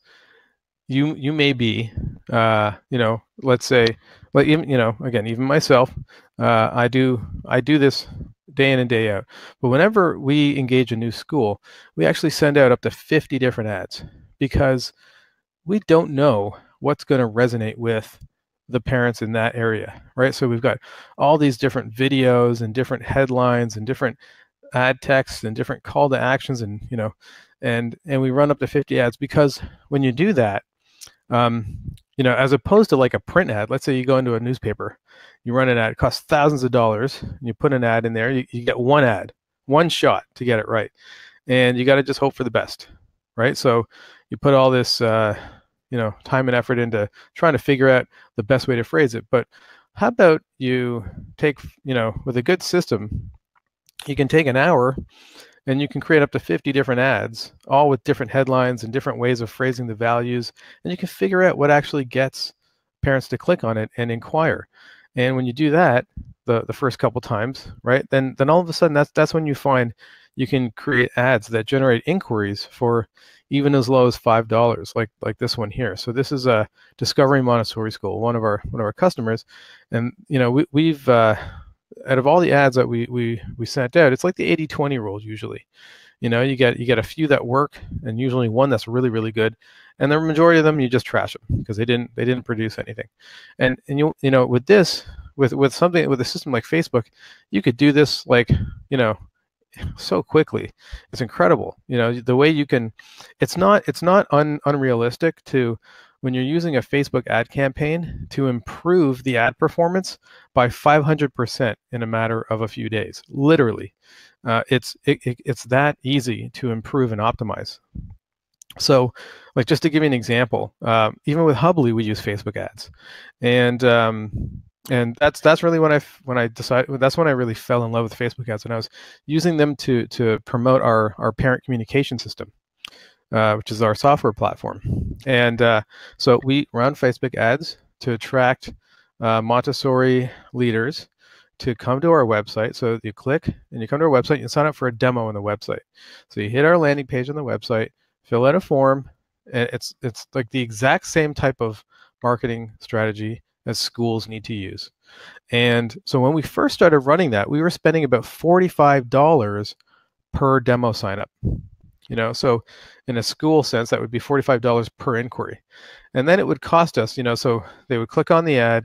B: you may be, let's say, like even myself, I do this day in and day out. But whenever we engage a new school, we actually send out up to 50 different ads, because we don't know what's going to resonate with the parents in that area, right? So we've got all these different videos and different headlines and different ad texts and different call to actions, and and we run up to 50 ads, because when you do that, as opposed to like a print ad, let's say you go into a newspaper, you run an ad, it costs thousands of dollars, and you put an ad in there, you get one ad, one shot to get it right, and you got to just hope for the best, right? So you put all this time and effort into trying to figure out the best way to phrase it. But how about you take, with a good system, you can take an hour and you can create up to 50 different ads, all with different headlines and different ways of phrasing the values, and you can figure out what actually gets parents to click on it and inquire. And when you do that, the first couple times, right, then all of a sudden that's when you find you can create ads that generate inquiries for even as low as $5, like this one here. So this is a Discovery Montessori School, one of our customers, and we've out of all the ads that we sent out, it's like the 80-20 rule usually. You get a few that work, and usually one that's really, really good, and the majority of them you just trash them because they didn't produce anything. And with this, with a system like Facebook, you could do this so quickly. It's incredible. The way you can, it's not unrealistic to, when you're using a Facebook ad campaign, to improve the ad performance by 500% in a matter of a few days. Literally, it's that easy to improve and optimize. So, like, just to give you an example, even with Hubly, we use Facebook ads, and that's really when I decided, that's when I really fell in love with Facebook ads, when I was using them to promote our parent communication system, which is our software platform. And so we run Facebook ads to attract Montessori leaders to come to our website. So you click and you come to our website, you sign up for a demo on the website. So you hit our landing page on the website, fill out a form, And it's like the exact same type of marketing strategy as schools need to use. And so when we first started running that, we were spending about $45 per demo sign up. So in a school sense, that would be $45 per inquiry. And then it would cost us, so they would click on the ad,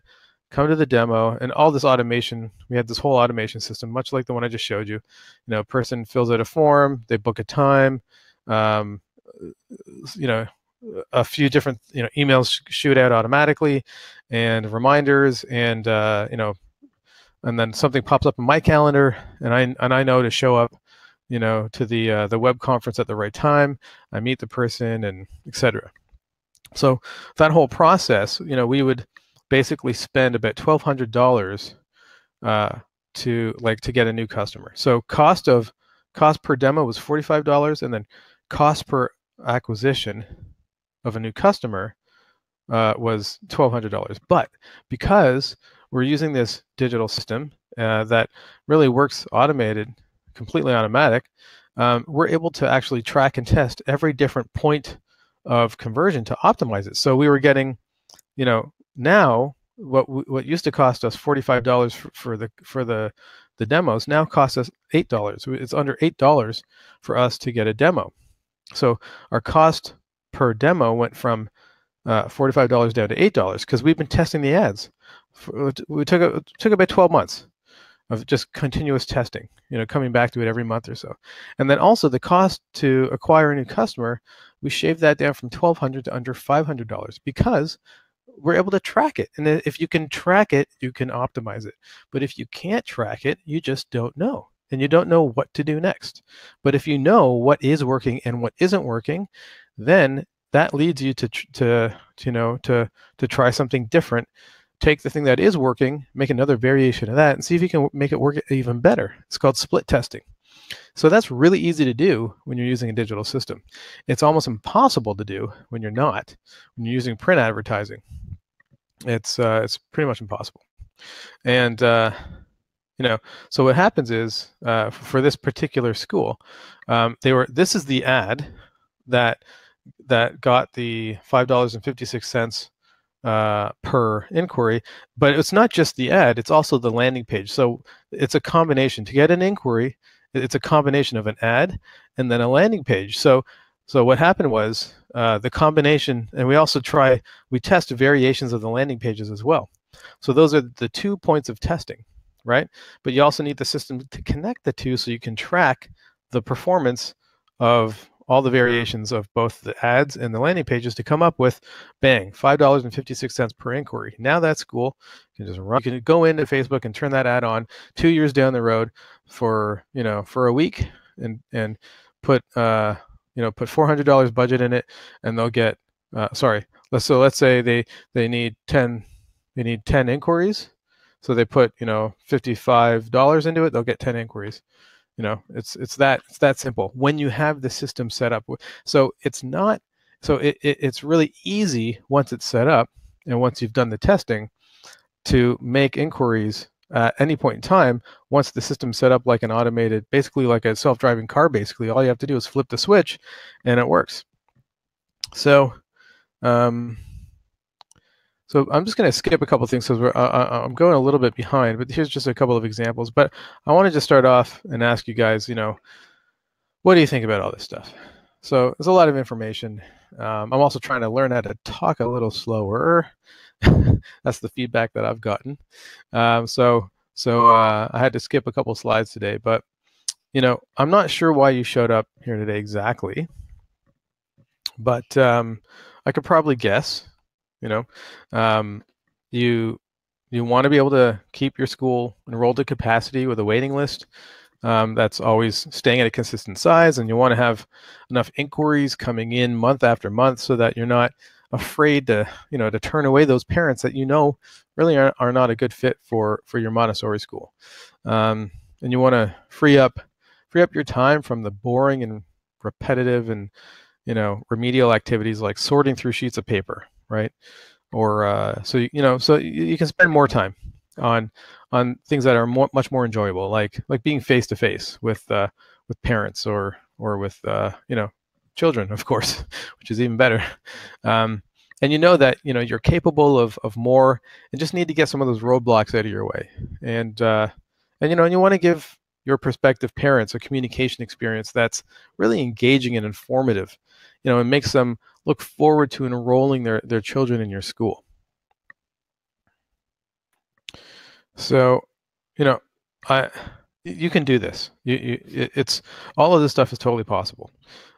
B: come to the demo, and all this automation. We had this whole automation system, much like the one I just showed you. A person fills out a form, they book a time, um, a few different, emails shoot out automatically, and reminders, and and then something pops up in my calendar, and I know to show up, to the web conference at the right time. I meet the person, and etc. So that whole process, we would basically spend about $1,200 to get a new customer. So cost per demo was $45, and then cost per acquisition of a new customer was $1,200. But because we're using this digital system that really works automated, completely automatic, we're able to actually track and test every different point of conversion to optimize it. So we were getting, now what used to cost us $45 for the demos now costs us $8. It's under $8 for us to get a demo. So our cost per demo went from $45 down to $8 because we've been testing the ads. We took about 12 months of just continuous testing, coming back to it every month or so. And then also the cost to acquire a new customer, we shaved that down from $1,200 to under $500 because we're able to track it. And if you can track it, you can optimize it. But if you can't track it, you just don't know. And you don't know what to do next. But if you know what is working and what isn't working, then that leads you to try something different. Take the thing that is working, make another variation of that, and see if you can make it work even better. It's called split testing. So that's really easy to do when you're using a digital system. It's almost impossible to do when you're not. When you're using print advertising, it's pretty much impossible. And so what happens is for this particular school, this is the ad that got the $5.56 per inquiry, but it's not just the ad, it's also the landing page. So it's a combination. To get an inquiry, it's a combination of an ad and then a landing page. So what happened was the combination, and we test variations of the landing pages as well. So those are the 2 points of testing, right? But you also need the system to connect the two so you can track the performance of all the variations of both the ads and the landing pages to come up with, bang, $5.56 per inquiry. Now that's cool. You can just run. You can go into Facebook and turn that ad on 2 years down the road for a week and put put $400 budget in it, and they'll get let's say they need 10 inquiries, so they put $55 into it, they'll get 10 inquiries. It's that simple when you have the system set up. So it's really easy once it's set up and once you've done the testing to make inquiries at any point in time. Once the system's set up like an automated, basically like a self-driving car, basically all you have to do is flip the switch and it works. So so I'm just going to skip a couple of things because I'm going a little bit behind, but here's just a couple of examples. But I wanted to start off and ask you guys, what do you think about all this stuff? So there's a lot of information. I'm also trying to learn how to talk a little slower. That's the feedback that I've gotten. So I had to skip a couple slides today, but I'm not sure why you showed up here today exactly, but I could probably guess. You want to be able to keep your school enrolled to capacity with a waiting list that's always staying at a consistent size, and you want to have enough inquiries coming in month after month so that you're not afraid to turn away those parents that really are not a good fit for your Montessori school. And you want to free up your time from the boring and repetitive and remedial activities like sorting through sheets of paper, right? Or so you can spend more time on things that are much more enjoyable, like being face to face with parents or with children, of course, which is even better. And you know that you're capable of more, and just need to get some of those roadblocks out of your way. And you want to give your prospective parents a communication experience that's really engaging and informative, and makes them look forward to enrolling their children in your school. So, you can do this. It's all of this stuff is totally possible.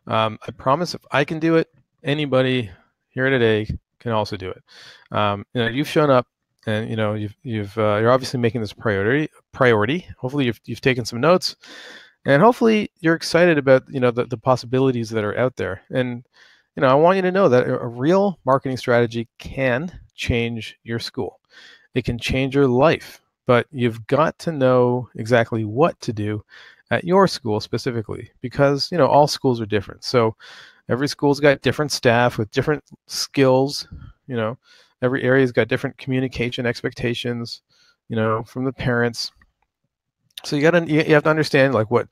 B: I promise, if I can do it, anybody here today can also do it. You've shown up, and you're obviously making this priority. Hopefully, you've taken some notes, and hopefully, you're excited about the possibilities that are out there. And I want you to know that a real marketing strategy can change your school. It can change your life. But you've got to know exactly what to do at your school specifically, because all schools are different. So every school's got different staff with different skills. Every area's got different communication expectations, from the parents. So you have to understand, like, what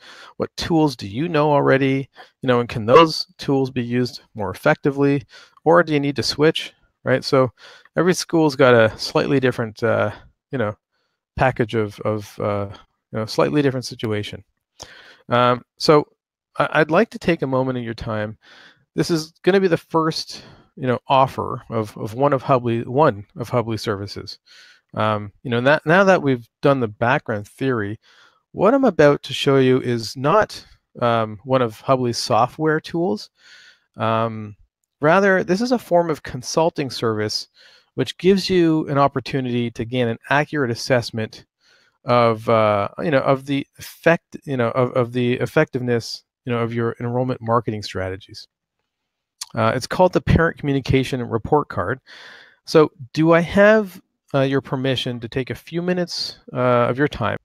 B: tools do you know already, and can those tools be used more effectively, or do you need to switch, right? So every school's got a slightly different package of slightly different situation. So I'd like to take a moment of your time. This is going to be the first offer of one of Hubley's services. Now that we've done the background theory, what I'm about to show you is not one of Hubley's software tools. Rather, this is a form of consulting service which gives you an opportunity to gain an accurate assessment of the effectiveness of your enrollment marketing strategies. It's called the Parent Communication Report Card. So, do I have your permission to take a few minutes of your time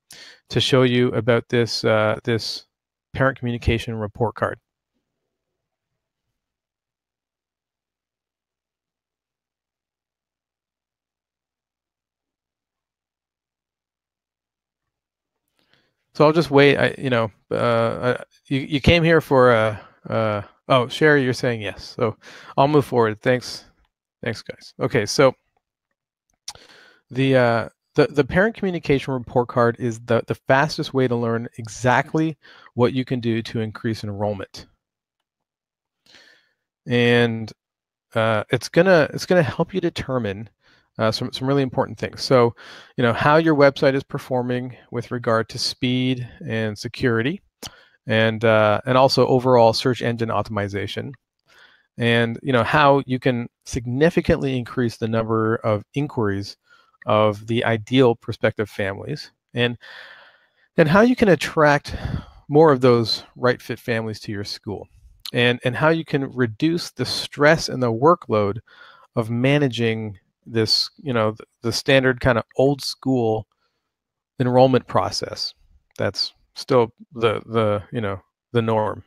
B: to show you about this Parent Communication Report Card? So I'll just wait. You came here for oh, Sherry, you're saying yes. So I'll move forward. Thanks, guys. Okay, so the Parent Communication Report Card is the fastest way to learn exactly what you can do to increase enrollment, and it's gonna help you determine some really important things. So, how your website is performing with regard to speed and security, and also overall search engine optimization, and how you can significantly increase the number of inquiries of the ideal prospective families, and how you can attract more of those right fit families to your school, and how you can reduce the stress and the workload of managing this, the standard kind of old school enrollment process that's still the norm.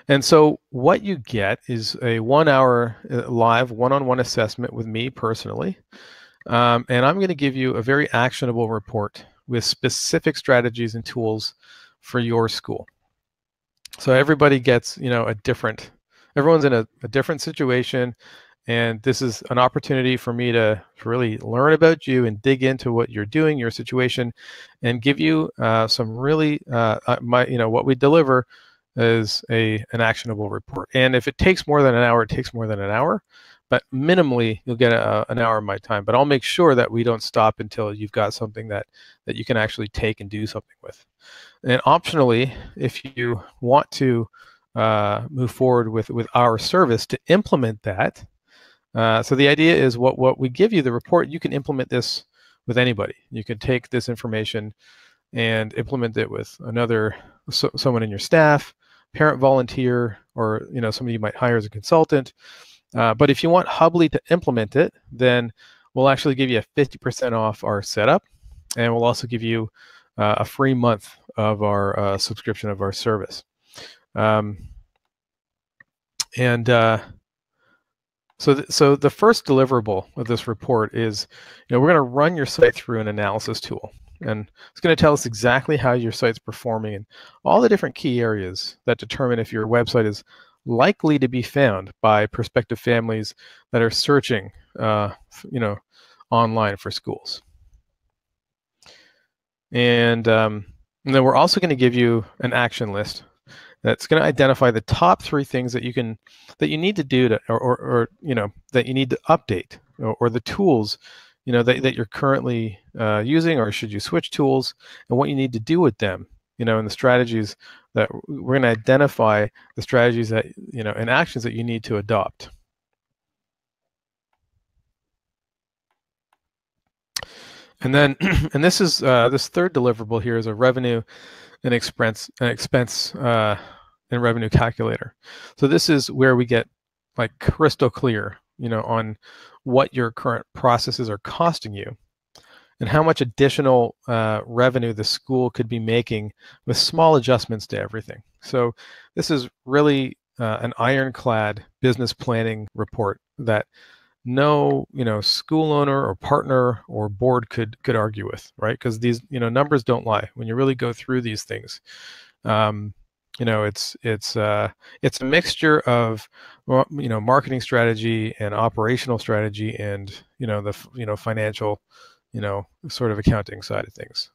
B: And so what you get is a 1 hour live one-on-one assessment with me personally, and I'm going to give you a very actionable report with specific strategies and tools for your school. So everybody gets everyone's in a different situation. And this is an opportunity for me to really learn about you and dig into what you're doing, your situation, and give you some really what we deliver is an actionable report. And if it takes more than an hour, it takes more than an hour. But minimally, you'll get an hour of my time. But I'll make sure that we don't stop until you've got something that you can actually take and do something with. And optionally, if you want to move forward with our service to implement that. So the idea is what we give you, the report, you can implement this with anybody. You can take this information and implement it with someone in your staff, parent volunteer, or somebody you might hire as a consultant. But if you want Hubley to implement it, then we'll actually give you a 50% off our setup, and we'll also give you a free month of our subscription of our service. So the first deliverable of this report is, we're going to run your site through an analysis tool. and it's going to tell us exactly how your site's performing and all the different key areas that determine if your website is likely to be found by prospective families that are searching, online for schools. And then we're also going to give you an action list that's going to identify the top 3 things that you need to do to, or that you need to update, or the tools, that you're currently using, or should you switch tools, and what you need to do with them, and the strategies that we're going to identify, the strategies that, and actions that you need to adopt. And then, and this is this third deliverable here is a revenue and expense and revenue calculator. So this is where we get like crystal clear, on what your current processes are costing you and how much additional revenue the school could be making with small adjustments to everything. So this is really an ironclad business planning report that no school owner or partner or board could argue with, right? Because these numbers don't lie. When you really go through these things, it's a mixture of marketing strategy and operational strategy and the financial sort of accounting side of things.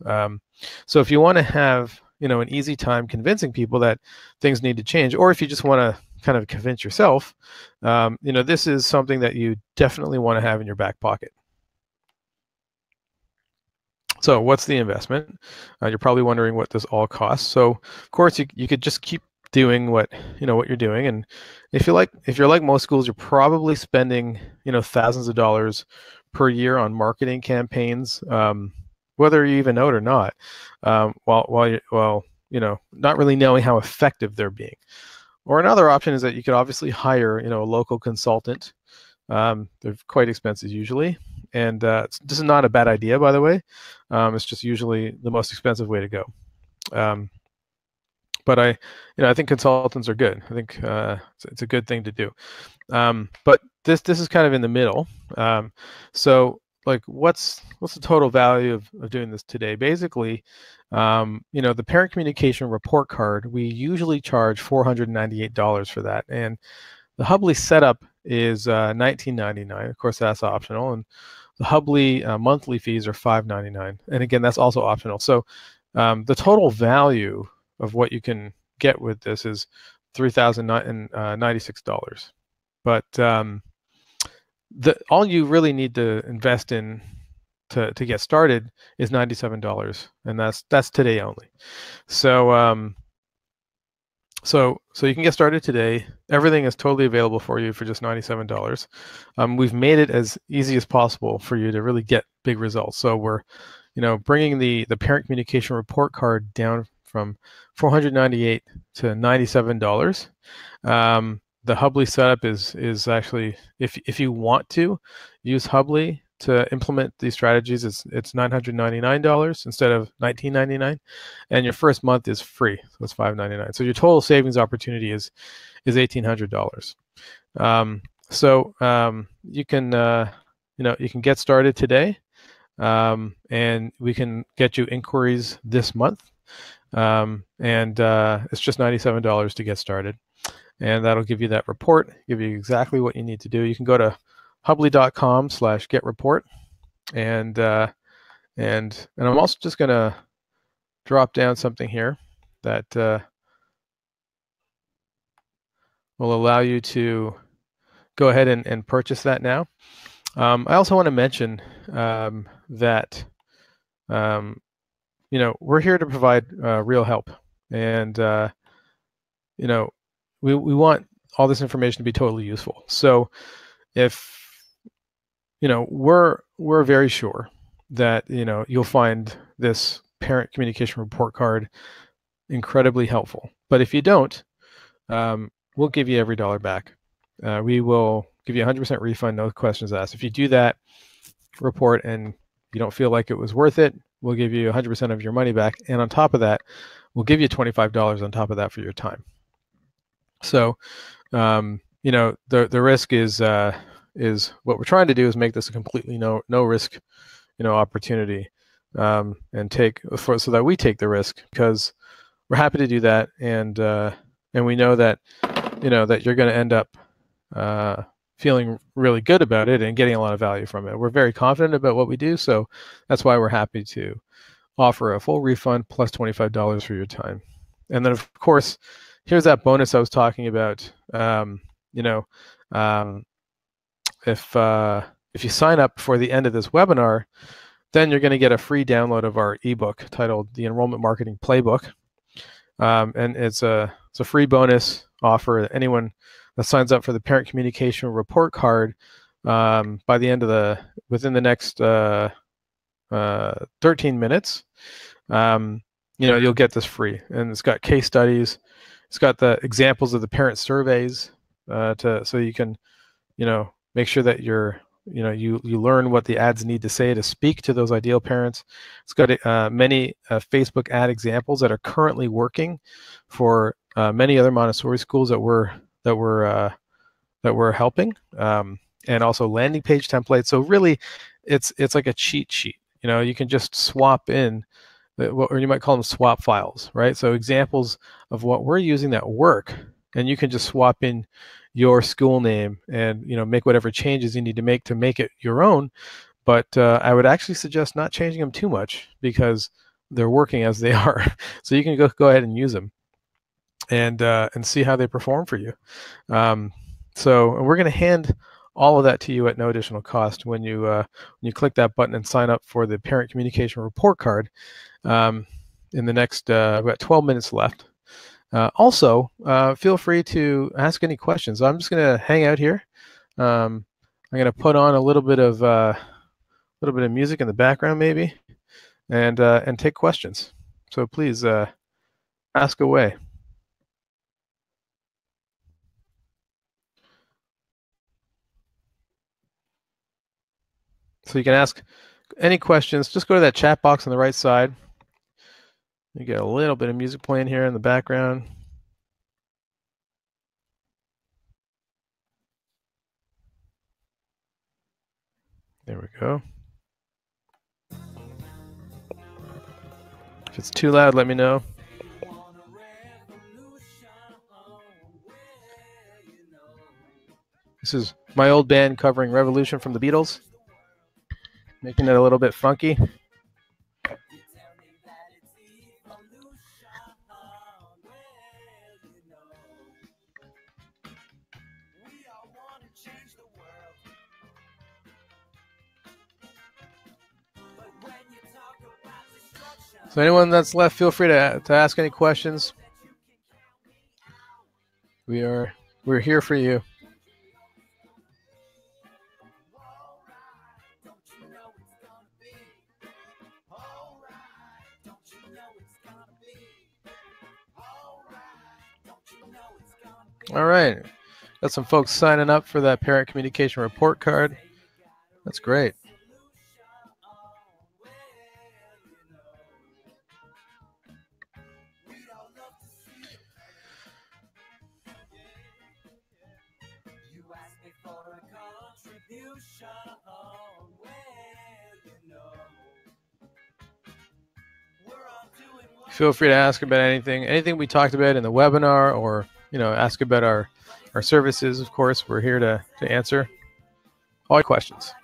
B: So if you want to have an easy time convincing people that things need to change, or if you just want to kind of convince yourself, this is something that you definitely want to have in your back pocket. So what's the investment? You're probably wondering what this all costs. So of course you could just keep doing what you're doing, and if you're like most schools, you're probably spending thousands of dollars per year on marketing campaigns, whether you even know it or not, while not really knowing how effective they're being. Or another option is that you could obviously hire a local consultant. They're quite expensive usually, and this is not a bad idea, by the way. It's just usually the most expensive way to go. But I think consultants are good. I think it's a good thing to do. But this is kind of in the middle. So like, what's the total value of doing this today? Basically, the parent communication report card, we usually charge $498 for that, and the Hubly setup is $19.99. Of course, that's optional, and the Hubly monthly fees are $5.99, and again, that's also optional. So the total value of what you can get with this is $3,096. But all you really need to invest in to get started is $97, and that's today only. So so you can get started today. Everything is totally available for you for just $97. We've made it as easy as possible for you to really get big results. So we're bringing the parent communication report card down from $498 to $97. The Hubly setup is actually, if you want to use Hubly to implement these strategies, it's $999 instead of $19.99, and your first month is free, so it's $5.99. So your total savings opportunity is $1,800. You can get started today, and we can get you inquiries this month, and it's just $97 to get started. And that'll give you that report, give you exactly what you need to do. You can go to hubly.com/getreport, and I'm also just going to drop down something here that will allow you to go ahead and purchase that now. I also want to mention that we're here to provide real help, and we want all this information to be totally useful. So if we're very sure that you'll find this parent communication report card incredibly helpful. But if you don't, we'll give you every dollar back. We will give you 100% refund, no questions asked. If you do that report and you don't feel like it was worth it, we'll give you 100% of your money back, and on top of that, we'll give you $25 on top of that for your time. So, the risk is what we're trying to do is make this a completely no risk, opportunity. and so that we take the risk, because we're happy to do that, and we know that that you're going to end up feeling really good about it and getting a lot of value from it. We're very confident about what we do, so that's why we're happy to offer a full refund plus $25 for your time. And then, of course, here's that bonus I was talking about. If you sign up for the end of this webinar, then you're going to get a free download of our ebook titled "The Enrollment Marketing Playbook," and it's a free bonus offer. Anyone that signs up for the Parent Communication Report Card by the end of within the next 13 minutes, you'll get this free. And it's got case studies. It's got the examples of the parent surveys so you can, make sure that you learn what the ads need to say to speak to those ideal parents. It's got many Facebook ad examples that are currently working for many other Montessori schools that we're helping, and also landing page templates. So really, it's like a cheat sheet. You can just swap in, or you might call them swap files, right? So examples of what we're using that work, and you can just swap in your school name and make whatever changes you need to make it your own. But I would actually suggest not changing them too much, because they're working as they are. So you can go ahead and use them and see how they perform for you. So we're going to hand all of that to you at no additional cost when you click that button and sign up for the Parent Communication Report Card. In the next, we've got 12 minutes left. Also, feel free to ask any questions. I'm just going to hang out here. I'm going to put on a little bit of music in the background, maybe, and take questions. So please ask away. So you can ask any questions. Just go to that chat box on the right side. You get a little bit of music playing here in the background. There we go. If it's too loud, let me know. This is my old band covering Revolution from the Beatles, making it a little bit funky. So anyone that's left, feel free to ask any questions. We're here for you. All right, got some folks signing up for that Parent Communication Report Card. That's great. Feel free to ask about anything we talked about in the webinar, or ask about our services. Of course, we're here to answer all your questions.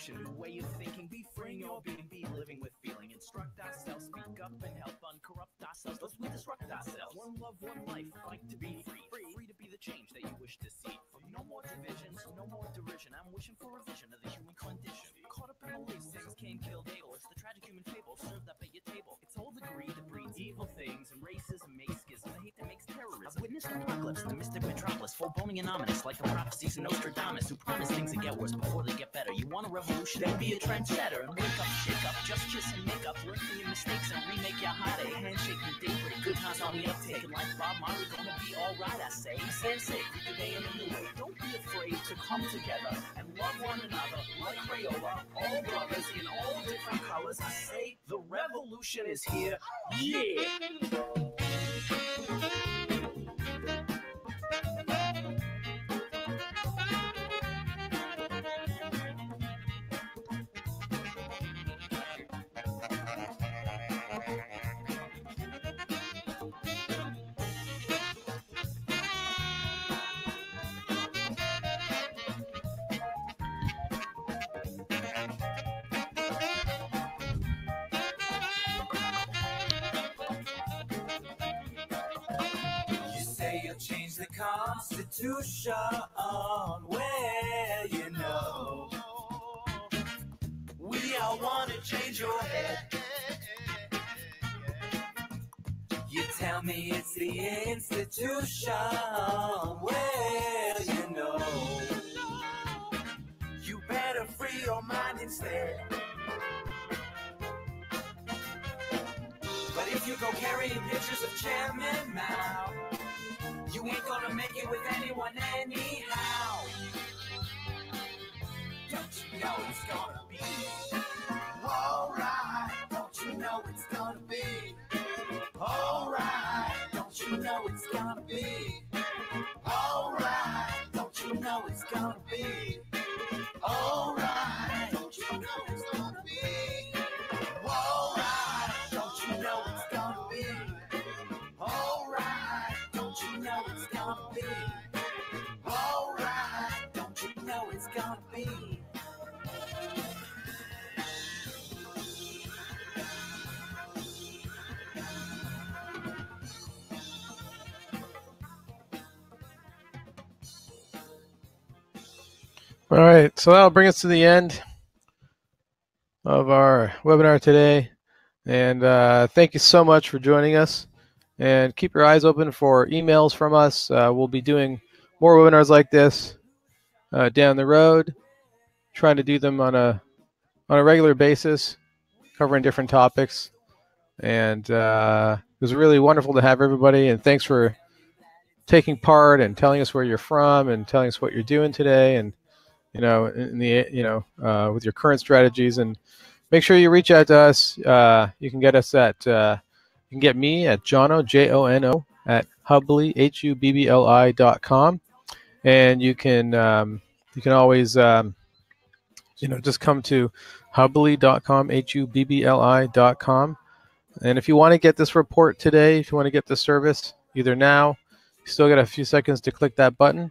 A: New way of thinking, be free in your being, be living with feeling. Instruct ourselves, speak up and help uncorrupt ourselves. Let's destruct ourselves. One love, one life, fight to be free. Free to be the change that you wish to see. No more divisions, no more derision. I'm wishing for a vision of the human condition. Caught up in a race, things Cain killed Abel. It's the tragic human fable served up at your table. It's all the greed that breeds evil things, and racism makes schism, the hate that makes terrorism. I've witnessed apocalypse, the mystic metropolis. foreboding and ominous, like the prophecies of Nostradamus, who promise things that get worse before they get better. You want a revolution? Then be a trendsetter and wake up, shake up, just kiss and make up, learn from your mistakes and remake your heartache. Handshake and daybreak, good times on the uptake, and like Bob Marley, gonna be alright, I say. Sensei, greet the day in a new way. Don't be afraid to come together and love one another like Crayola, all brothers in all different colors. I say the revolution is here. Yeah. You'll change the Constitution. Well, you know, we all want to change your head. You tell me it's the institution. Well, you know, you better free your mind instead. But if you go carrying pictures of Chairman Mao, you ain't gonna make it with anyone anyhow. Don't you know it's gonna be alright? Don't you know it's gonna be alright? Don't you know it's gonna be alright? Don't you know it's gonna be alright? Don't you know it's gonna be alright? Don't you know it's gonna be alright? Don't you know it's gonna be alright? Don't you know it's gonna be?
B: All right, so that'll bring us to the end of our webinar today. And thank you so much for joining us. And keep your eyes open for emails from us. We'll be doing more webinars like this down the road, trying to do them on a regular basis, covering different topics. And it was really wonderful to have everybody. And thanks for taking part and telling us where you're from and telling us what you're doing today. And with your current strategies, and make sure you reach out to us. You can get us at you can get me at Jono, Jono, at Hubbly, HUBBLI.com, and you can always just come to Hubbly.com, HUBBLI.com. And if you want to get this report today, if you want to get the service, either now, you still got a few seconds to click that button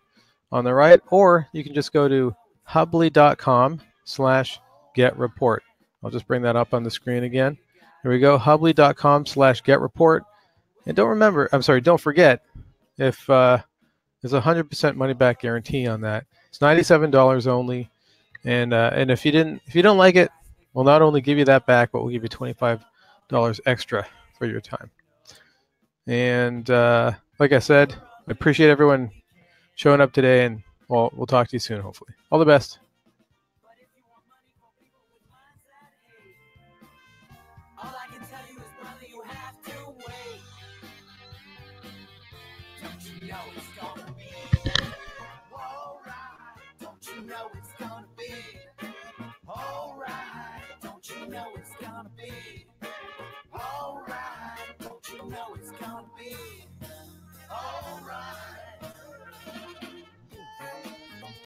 B: on the right, or you can just go to Hubbly.com/getreport. I'll just bring that up on the screen again. Here we go, Hubbly.com/getreport. And don't forget, if there's a 100% money back guarantee on that. It's $97 only. And if you don't like it, we'll not only give you that back, but we'll give you $25 extra for your time. And like I said, I appreciate everyone showing up today, and we'll talk to you soon, hopefully. All the best.
A: All I can tell you is, brother, you have to wait. Don't you know it's gonna be alright? Don't you know it's gonna be alright? Don't you know it's gonna be